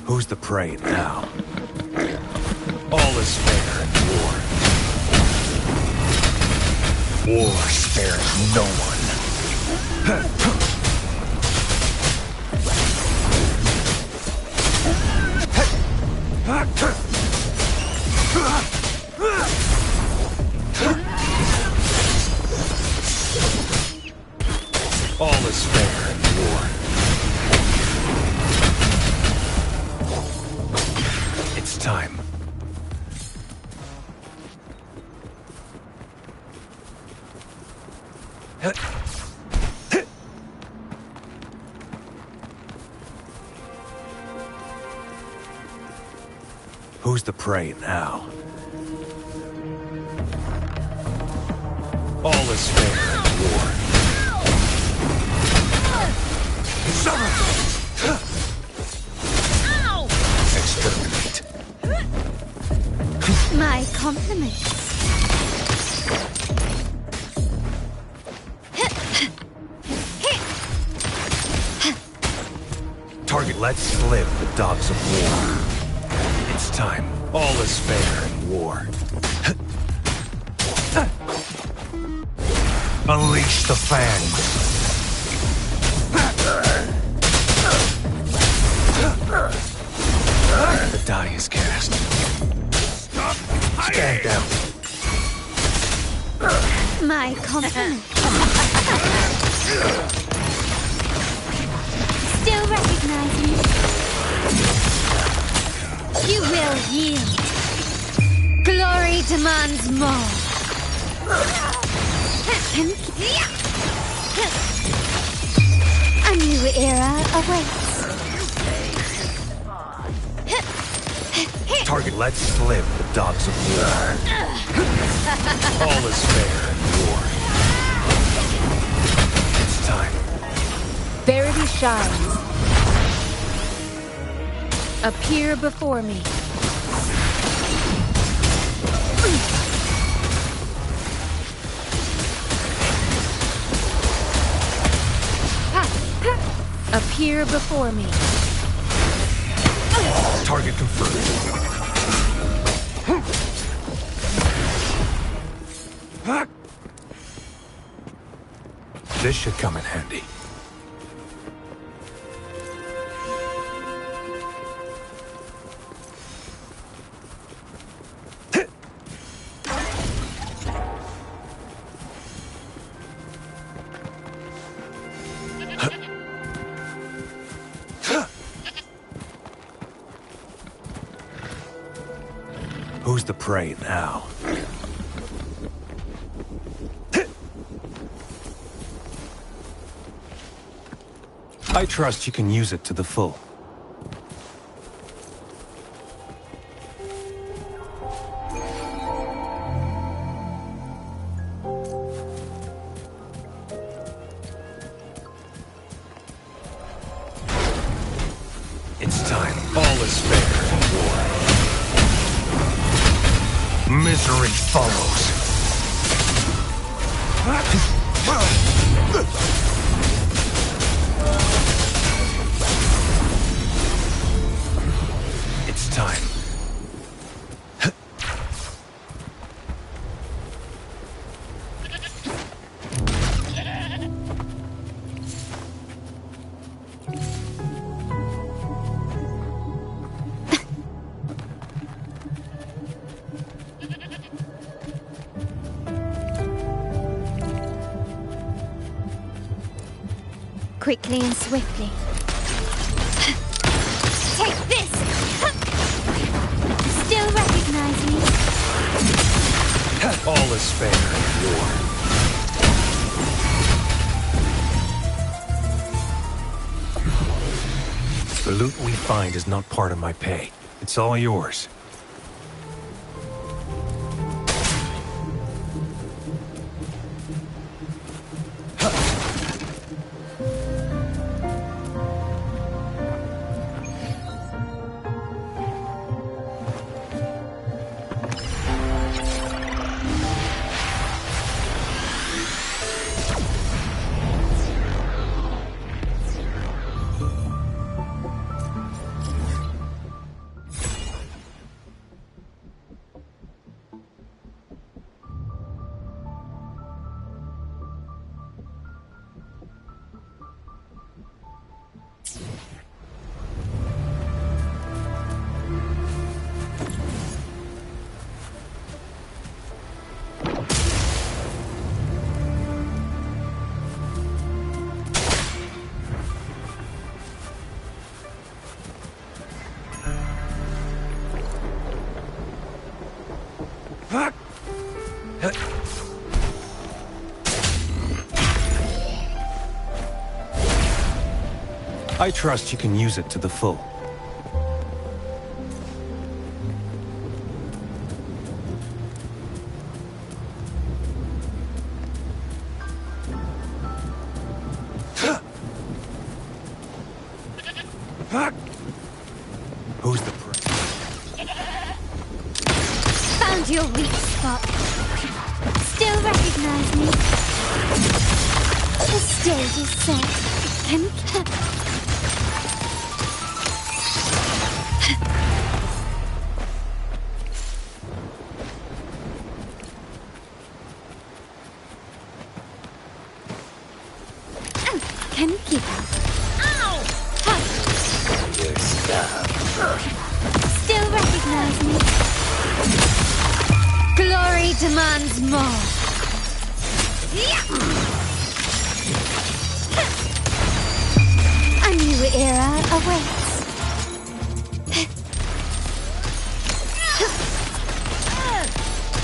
Who's the prey now? All is fair in war. War spares no one. All is fair in war. It's time. Who's the prey now? All is fair in war. Exterminate. My compliments. Target, let's live the dogs of war. It's time. All is fair in war. Unleash the fangs. The die is cast. Stand down. My compliments. Still recognize me? You will yield. Glory demands more. A new era awaits. Target, let's live the dogs of war. All is fair in war. It's time. Verity shines. Appear before me. Appear before me. Target confirmed. This should come in handy. Who's the prey now? I trust you can use it to the full. It's time. All is fair in war. Misery follows. It's time. Quickly and swiftly. Take this! Still recognize me? All is fair in war. The loot we find is not part of my pay. It's all yours. I trust you can use it to the full. Who's the Found your weak spot. Still recognize me? The stage is set and kept. Can you keep up? Ow! Your stuff? Still recognize me? Glory demands more. A new era awaits.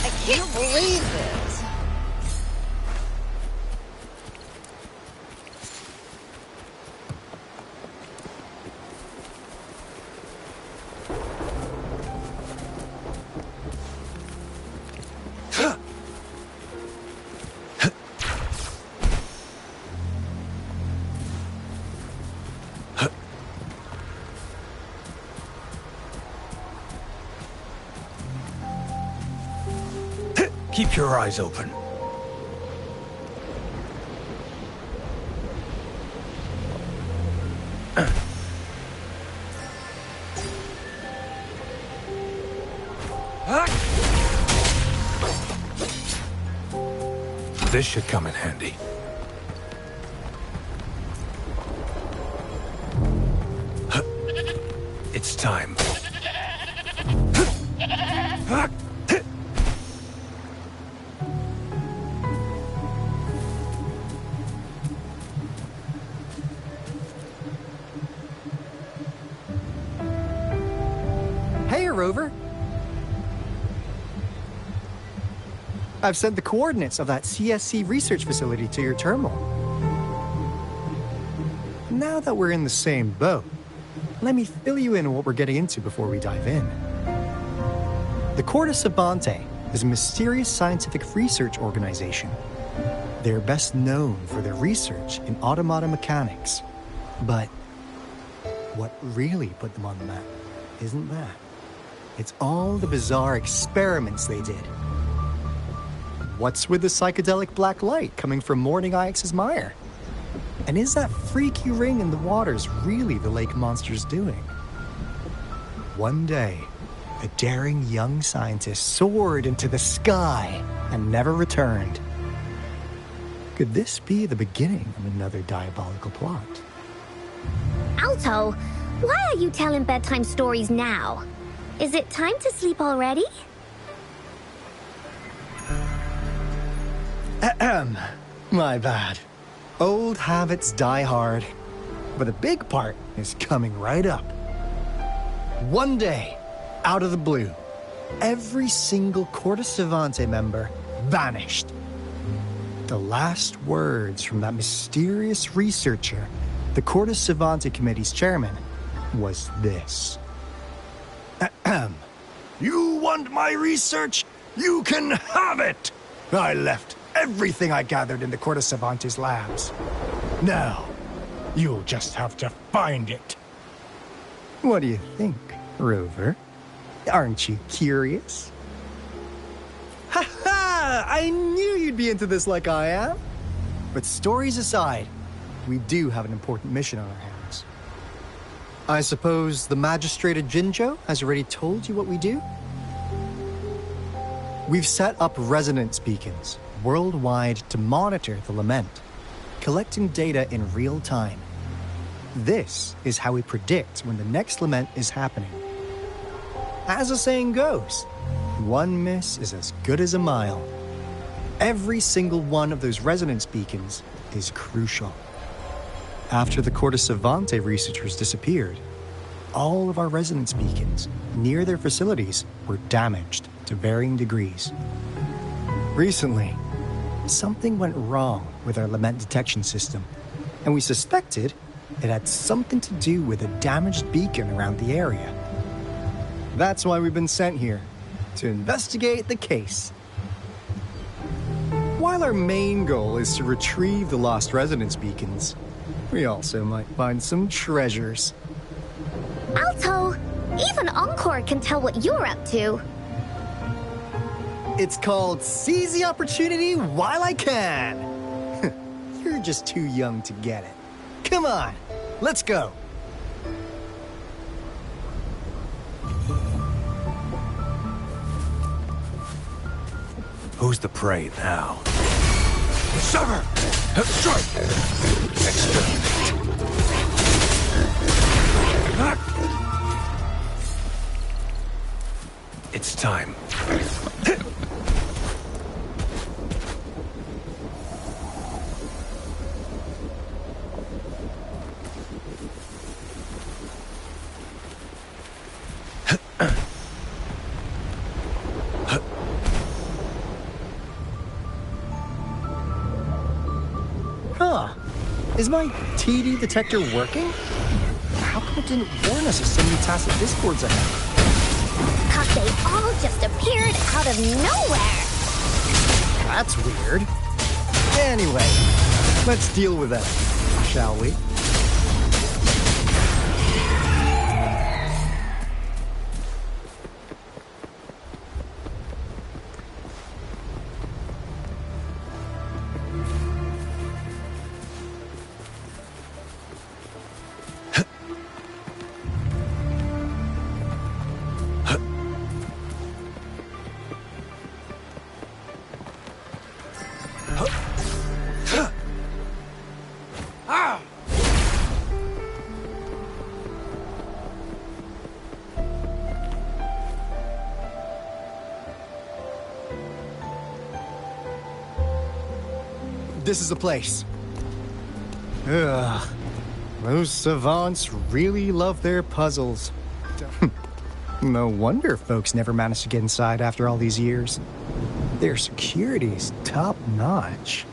I can't believe it. Keep your eyes open. This should come in handy. It's time. Hey, Rover. I've sent the coordinates of that CSC research facility to your terminal. Now that we're in the same boat, let me fill you in on what we're getting into before we dive in. The Corte Savante is a mysterious scientific research organization. They're best known for their research in automata mechanics. But what really put them on the map isn't that. It's all the bizarre experiments they did. What's with the psychedelic black light coming from Morning Ix's mire? And is that freaky ring in the waters really the lake monster's doing? One day, a daring young scientist soared into the sky and never returned. Could this be the beginning of another diabolical plot? Alto, why are you telling bedtime stories now? Is it time to sleep already? Ahem. My bad. Old habits die hard. But the big part is coming right up. One day, out of the blue, every single Corte Savante member vanished. The last words from that mysterious researcher, the Corte Savante Committee's chairman, was this. Ahem. You want my research? You can have it! I left everything I gathered in the Corte Savante's labs. Now, you'll just have to find it. What do you think, Rover? Aren't you curious? Ha ha! I knew you'd be into this like I am. But stories aside, we do have an important mission on our hands. I suppose the magistrate at Jinzhou has already told you what we do? We've set up resonance beacons worldwide to monitor the lament, collecting data in real time. This is how we predict when the next lament is happening. As the saying goes, one miss is as good as a mile. Every single one of those resonance beacons is crucial. After the Corte Savante researchers disappeared, all of our resonance beacons near their facilities were damaged to varying degrees. Recently, something went wrong with our lament detection system, and we suspected it had something to do with a damaged beacon around the area. That's why we've been sent here, to investigate the case. While our main goal is to retrieve the lost resonance beacons, we also might find some treasures. Alto, even Encore can tell what you're up to. It's called Seize the Opportunity While I Can. You're just too young to get it. Come on, let's go. Who's the prey now? Sever! Strike! Exterminate. It's time. Huh. Is my TD detector working? How come it didn't warn us of so many tacit discords ahead? 'Cause they all just appeared out of nowhere. That's weird. Anyway, let's deal with that, shall we? This is the place. Ugh. Those savants really love their puzzles. No wonder folks never managed to get inside after all these years. Their security's top-notch.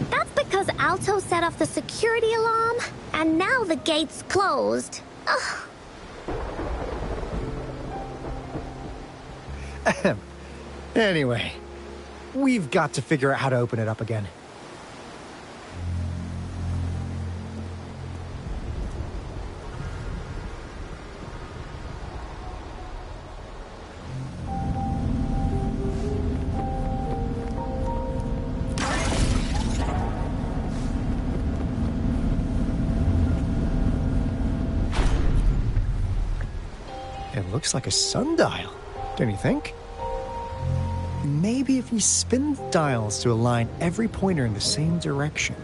That's because Alto set off the security alarm, and now the gate's closed. Ugh. Anyway, we've got to figure out how to open it up again. It looks like a sundial, don't you think? Maybe if we spin the dials to align every pointer in the same direction.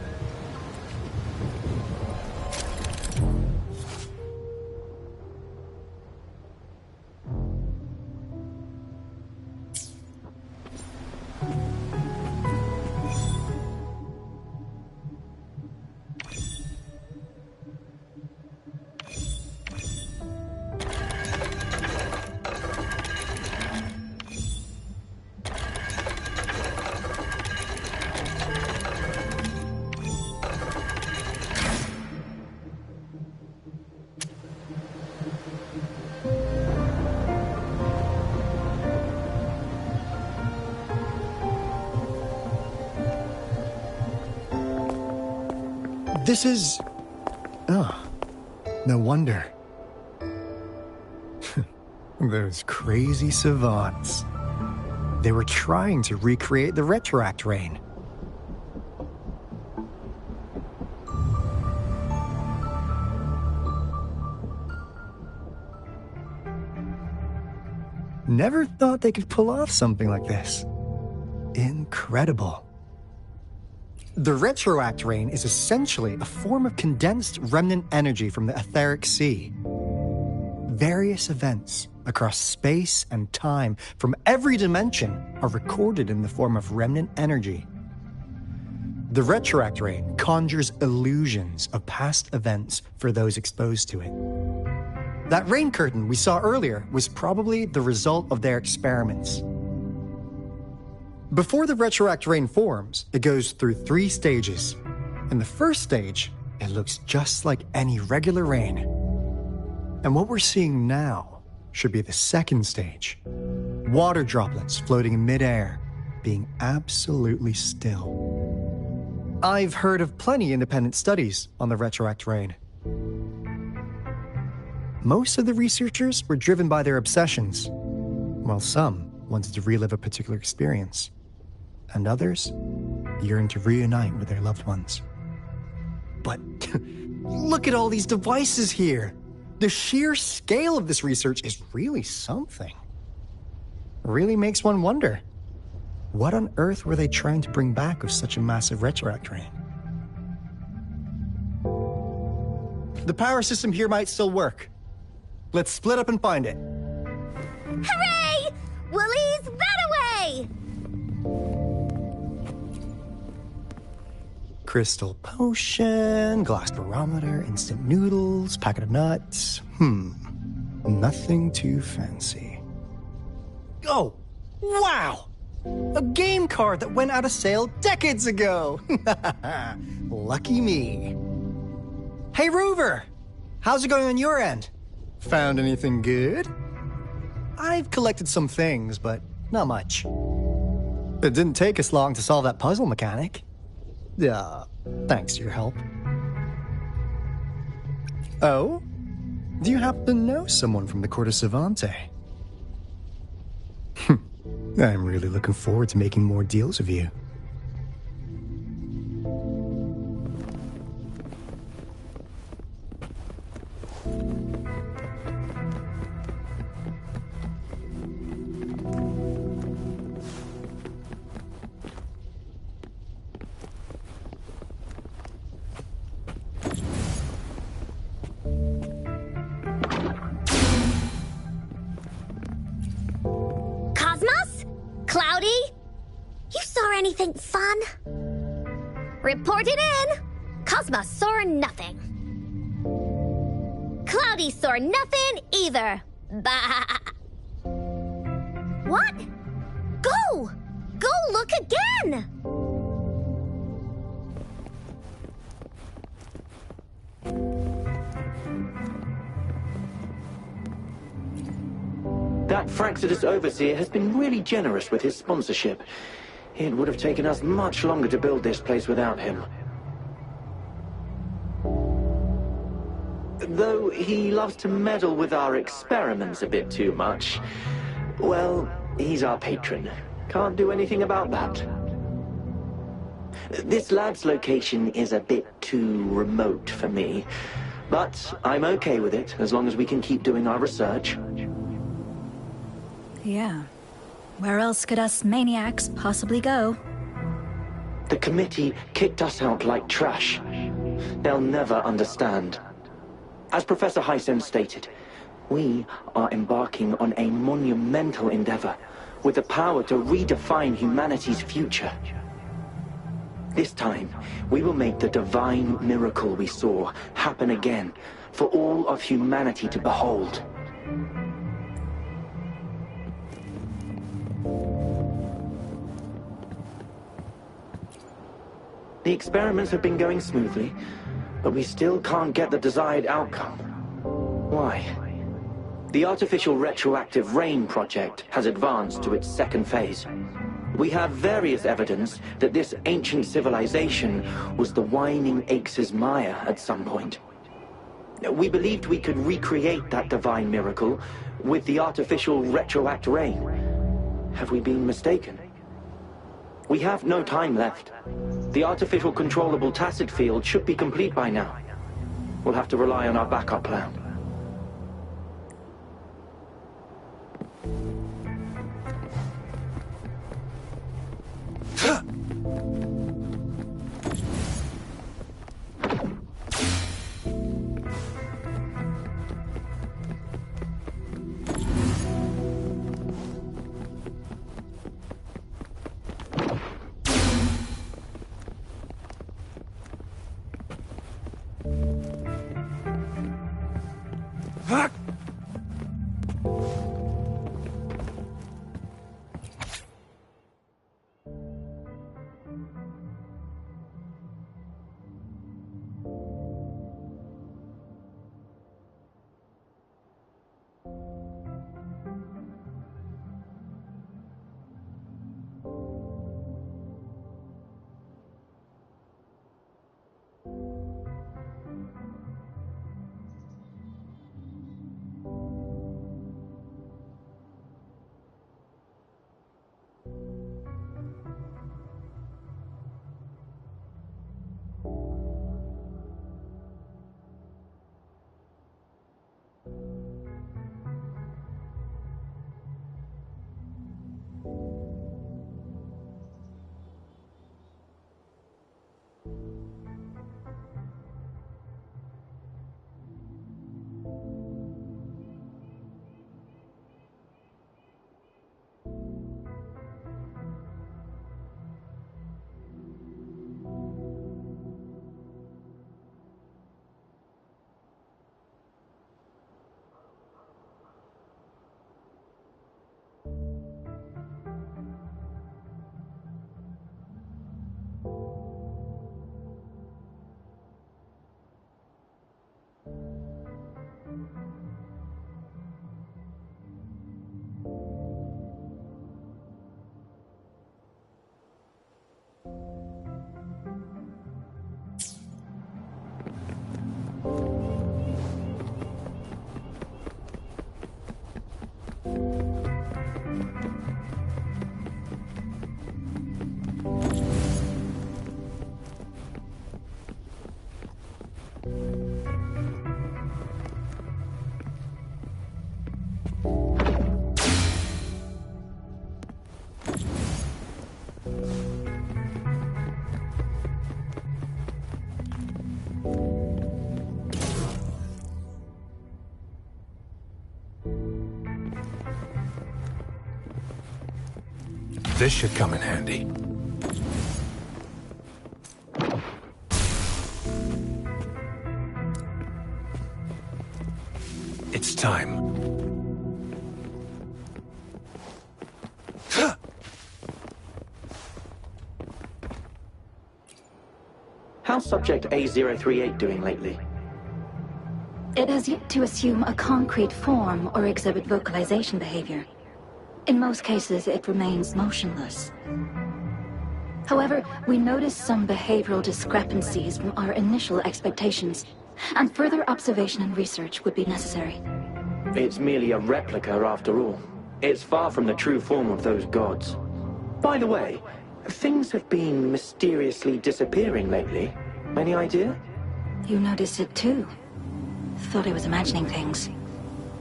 This is... Oh, no wonder. Those crazy savants. They were trying to recreate the retroact rain. Never thought they could pull off something like this. Incredible. The retroact rain is essentially a form of condensed remnant energy from the etheric sea. Various events across space and time from every dimension are recorded in the form of remnant energy. The retroact rain conjures illusions of past events for those exposed to it. That rain curtain we saw earlier was probably the result of their experiments. Before the retroact rain forms, it goes through 3 stages. In the first stage, it looks just like any regular rain. And what we're seeing now should be the second stage. Water droplets floating in midair, being absolutely still. I've heard of plenty independent studies on the retroact rain. Most of the researchers were driven by their obsessions, while some wanted to relive a particular experience, and others yearned to reunite with their loved ones. But look at all these devices here! The sheer scale of this research is really something. Really makes one wonder, what on earth were they trying to bring back with such a massive retroact ray? The power system here might still work. Let's split up and find it. Hooray! Woolie's Runaway! Crystal potion, glass barometer, instant noodles, packet of nuts. Nothing too fancy. Oh, wow! A game card that went out of sale decades ago! Lucky me. Hey, Rover! How's it going on your end? Found anything good? I've collected some things, but not much. It didn't take us long to solve that puzzle mechanic. Thanks to your help. Oh? Do you happen to know someone from the Court of Savante? I'm really looking forward to making more deals with you. Cosmos? Cloudy? You saw anything fun? Report it in! Cosmos saw nothing. Cloudy saw nothing either. Bah! What? Go! Go look again! That Fraxidus Overseer has been really generous with his sponsorship. It would have taken us much longer to build this place without him. Though he loves to meddle with our experiments a bit too much. Well, he's our patron. Can't do anything about that. This lab's location is a bit too remote for me. But I'm okay with it, as long as we can keep doing our research. Yeah. Where else could us maniacs possibly go? The committee kicked us out like trash. They'll never understand. As Professor Hyson stated, we are embarking on a monumental endeavor with the power to redefine humanity's future. This time, we will make the divine miracle we saw happen again for all of humanity to behold. The experiments have been going smoothly, but we still can't get the desired outcome. Why? The artificial retroactive rain project has advanced to its second phase. We have various evidence that this ancient civilization was the Whining Aches' Maya at some point. We believed we could recreate that divine miracle with the artificial retroact rain. Have we been mistaken? We have no time left. The artificial controllable tacit field should be complete by now. We'll have to rely on our backup plan. This should come in handy. It's time. How's Subject A038 doing lately? It has yet to assume a concrete form or exhibit vocalization behavior. In most cases, it remains motionless. However, we noticed some behavioral discrepancies from our initial expectations, and further observation and research would be necessary. It's merely a replica after all. It's far from the true form of those gods. By the way, things have been mysteriously disappearing lately. Any idea? You noticed it too. Thought I was imagining things.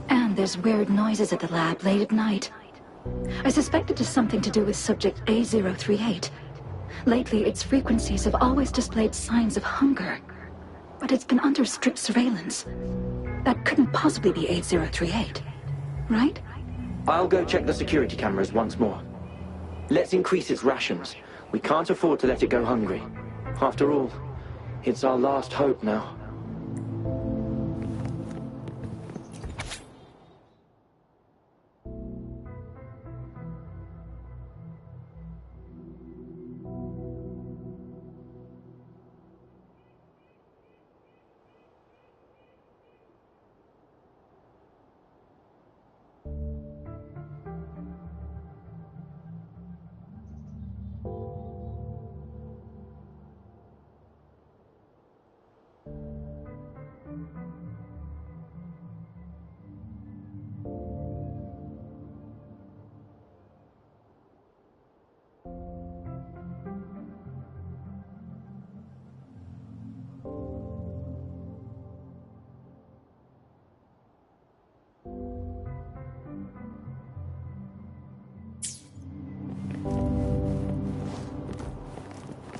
And there's weird noises at the lab late at night. I suspect it is something to do with Subject A038. Lately, its frequencies have always displayed signs of hunger. But it's been under strict surveillance. That couldn't possibly be A038, right? I'll go check the security cameras once more. Let's increase its rations. We can't afford to let it go hungry. After all, it's our last hope now.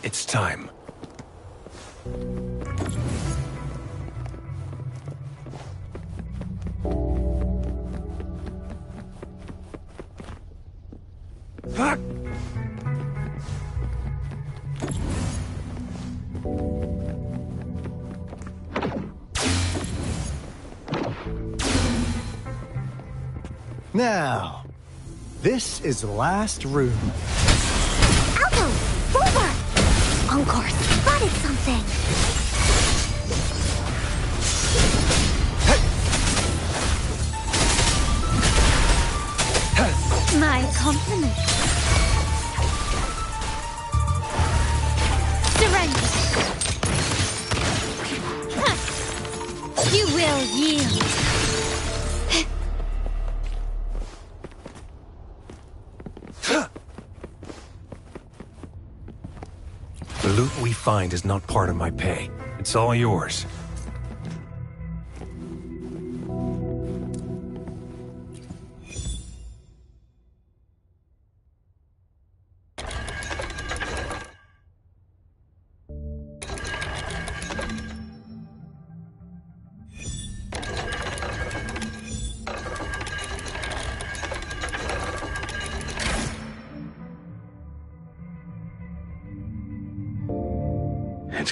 It's time. Now, this is the last room. Alto! Over! Encore spotted something! My compliments. Surrender. You will yield. The loot we find is not part of my pay. It's all yours.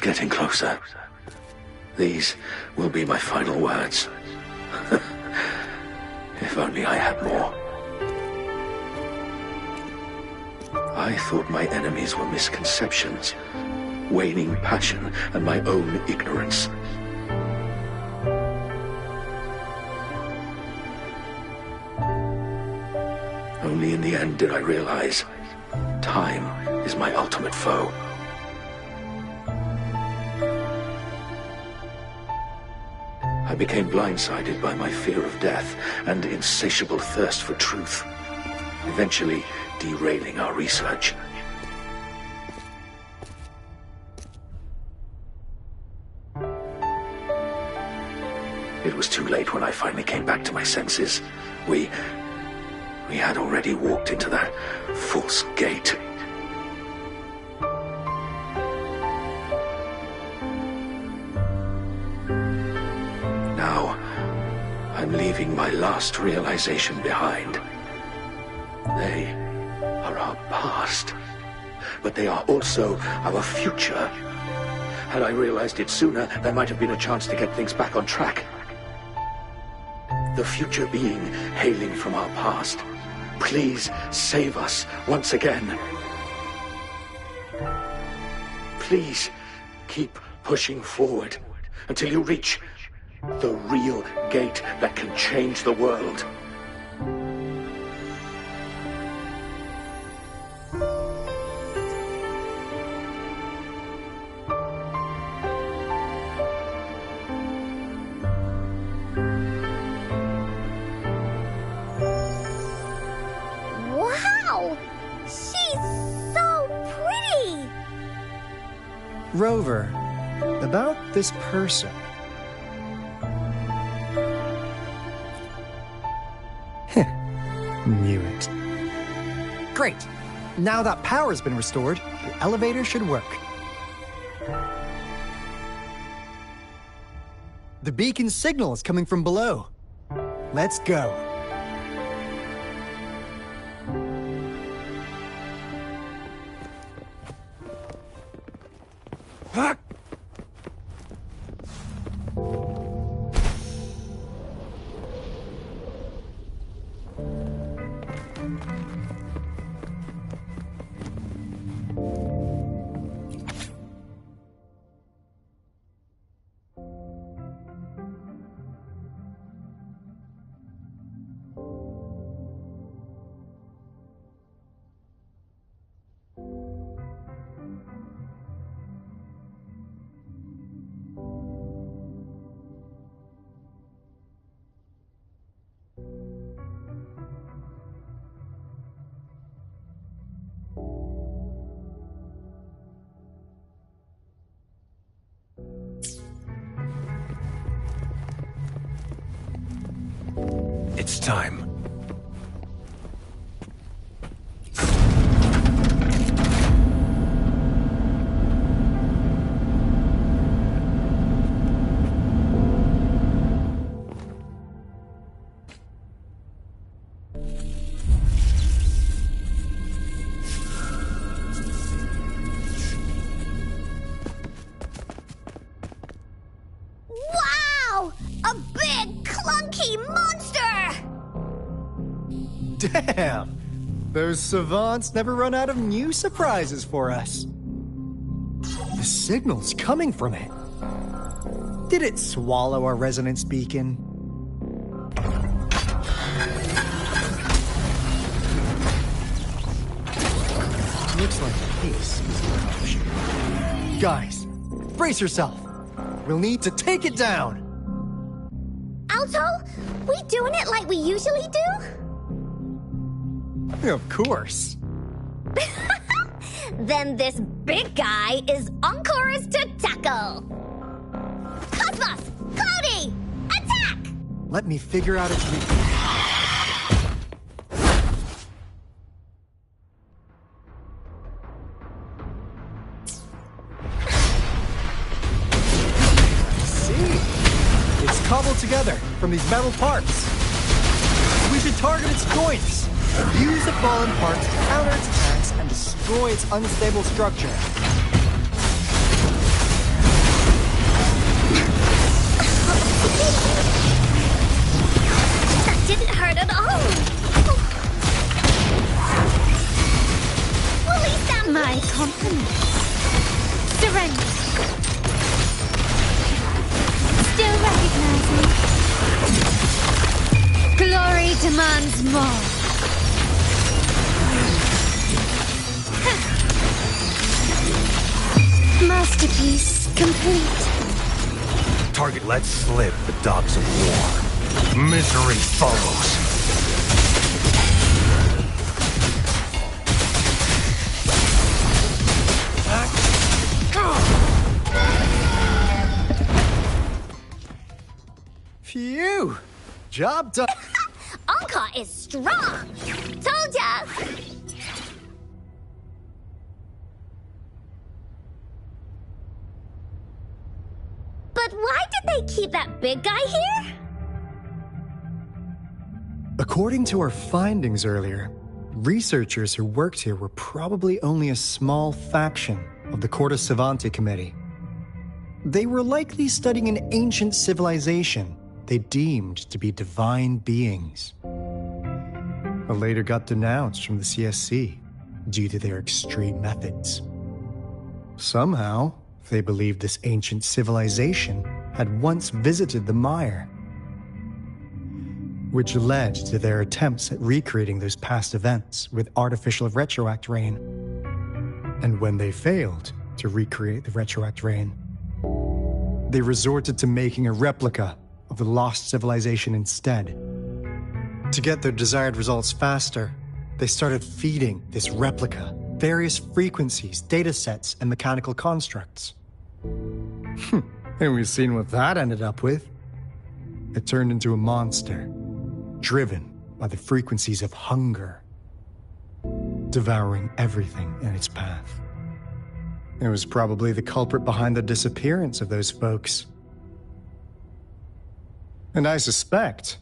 getting closer. These will be my final words. If only I had more. I thought my enemies were misconceptions, waning passion, and my own ignorance. Only in the end did I realize time is my ultimate foe. I became blindsided by my fear of death and insatiable thirst for truth, eventually derailing our research. It was too late when I finally came back to my senses. We had already walked into that false gate. Now, I'm leaving my last realization behind. They are our past, but they are also our future. Had I realized it sooner, there might have been a chance to get things back on track. The future being hailing from our past. Please save us once again. Please keep pushing forward until you reach the real gate that can change the world. Wow! She's so pretty! Rover, about this person. Knew it. Great! Now that power's been restored, the elevator should work. The beacon signal is coming from below. Let's go. It's time. Wow! A big, clunky monster! Damn! Those savants never run out of new surprises for us. The signal's coming from it. Did it swallow our resonance beacon? Looks like the pace is an option. Guys, brace yourself. We'll need to take it down. Alto, we doing it like we usually do? Of course. Then this big guy is on course to tackle. Cosmos! Cloudy! Attack! Let me figure out its weakness. See? It's cobbled together from these metal parts. We should target its joints. Use the fallen parts to counter its attacks and destroy its unstable structure. demands more. Masterpiece complete. Target let slip the dogs of war. Misery follows. Phew! Job done. Anka is strong! Told ya! But why did they keep that big guy here? According to our findings earlier, researchers who worked here were probably only a small faction of the Corte Savante Committee. They were likely studying an ancient civilization they deemed to be divine beings, but later got denounced from the CSC due to their extreme methods. Somehow, they believed this ancient civilization had once visited the Mire, which led to their attempts at recreating those past events with artificial retroact rain. And when they failed to recreate the retroact rain, they resorted to making a replica of the lost civilization instead. To get their desired results faster, they started feeding this replica various frequencies, data sets, and mechanical constructs. And we've seen what that ended up with. It turned into a monster, driven by the frequencies of hunger, devouring everything in its path. It was probably the culprit behind the disappearance of those folks. And I suspect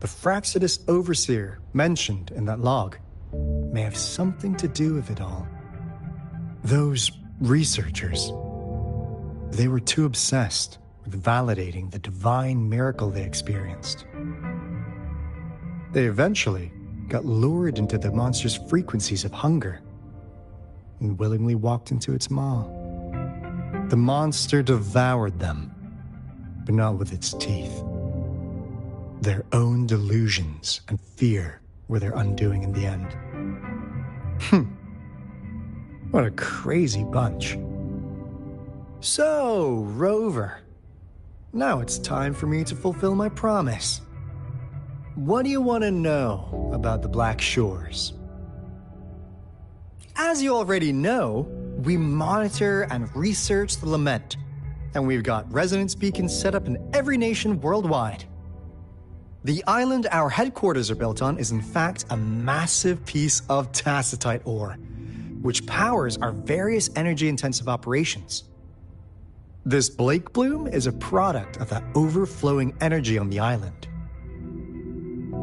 the Fraxidus Overseer mentioned in that log may have something to do with it all. Those researchers, they were too obsessed with validating the divine miracle they experienced. They eventually got lured into the monster's frequencies of hunger and willingly walked into its maw. The monster devoured them, but not with its teeth. Their own delusions and fear were their undoing in the end. What a crazy bunch. So, Rover, now it's time for me to fulfill my promise. What do you want to know about the Black Shores? As you already know, we monitor and research the Lament, and we've got resonance beacons set up in every nation worldwide. The island our headquarters are built on is in fact a massive piece of tacitite ore, which powers our various energy-intensive operations. This Blake Bloom is a product of that overflowing energy on the island.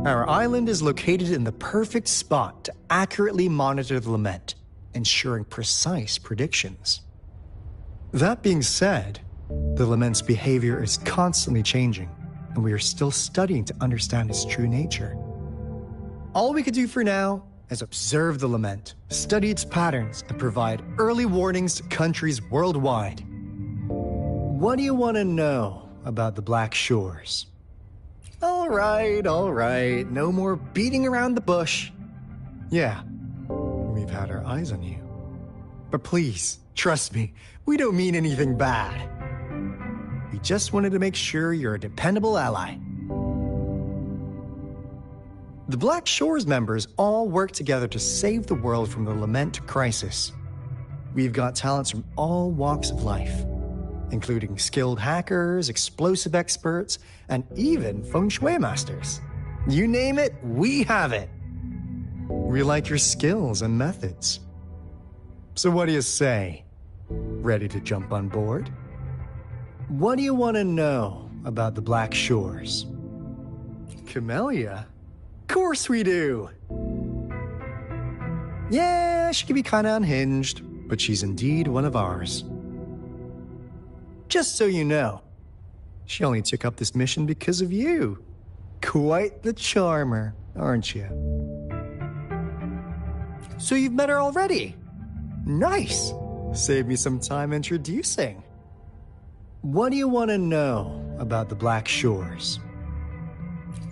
Our island is located in the perfect spot to accurately monitor the Lament, ensuring precise predictions. That being said, the Lament's behavior is constantly changing, and we are still studying to understand its true nature. All we could do for now is observe the Lament, study its patterns, and provide early warnings to countries worldwide. What do you want to know about the Black Shores? All right, no more beating around the bush. Yeah, we've had our eyes on you. But please, trust me, we don't mean anything bad. We just wanted to make sure you're a dependable ally. The Black Shores members all work together to save the world from the Lament crisis. We've got talents from all walks of life, including skilled hackers, explosive experts, and even feng shui masters. You name it, we have it. We like your skills and methods. So what do you say? Ready to jump on board? What do you want to know about the Black Shores? Camellia? Of course we do! Yeah, she can be kinda unhinged, but she's indeed one of ours. Just so you know, she only took up this mission because of you. Quite the charmer, aren't you? So you've met her already? Nice! Save me some time introducing. What do you want to know about the Black Shores?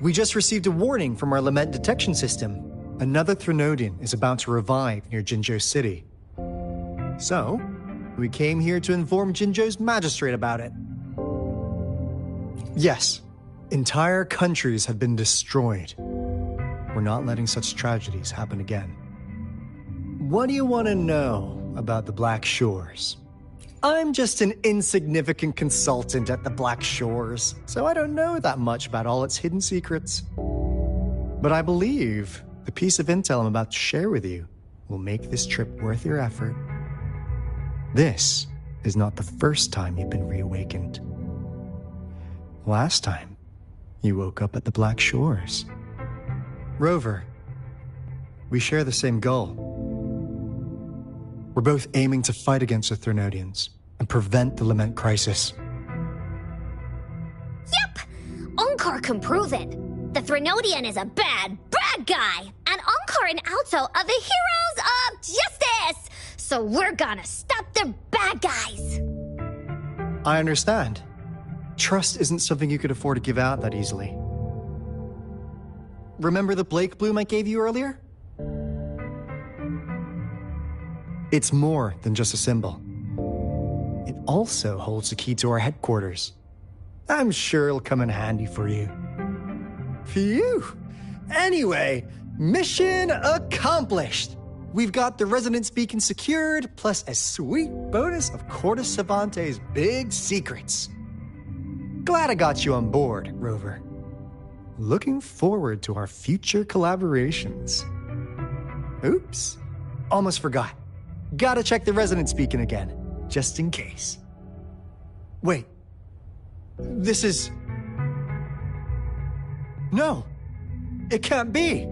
We just received a warning from our lament detection system. Another Threnodian is about to revive near Jinzhou City. So, we came here to inform Jinzhou's magistrate about it. Yes, entire countries have been destroyed. We're not letting such tragedies happen again. What do you want to know about the Black Shores? I'm just an insignificant consultant at the Black Shores, so I don't know that much about all its hidden secrets. But I believe the piece of intel I'm about to share with you will make this trip worth your effort. This is not the first time you've been reawakened. Last time, you woke up at the Black Shores. Rover, we share the same goal. We're both aiming to fight against the Threnodians and prevent the Lament crisis. Yep! Onkar can prove it. The Threnodian is a bad, bad guy. And Onkar and Alto are the heroes of justice. So we're gonna stop the bad guys. I understand. Trust isn't something you could afford to give out that easily. Remember the Blake bloom I gave you earlier? It's more than just a symbol. It also holds the key to our headquarters. I'm sure it'll come in handy for you. Phew! Anyway, mission accomplished! We've got the resonance beacon secured, plus a sweet bonus of Corte Savante's big secrets. Glad I got you on board, Rover. Looking forward to our future collaborations. Oops, almost forgot. Gotta check the resonance beacon again, just in case. Wait, this is... No, it can't be.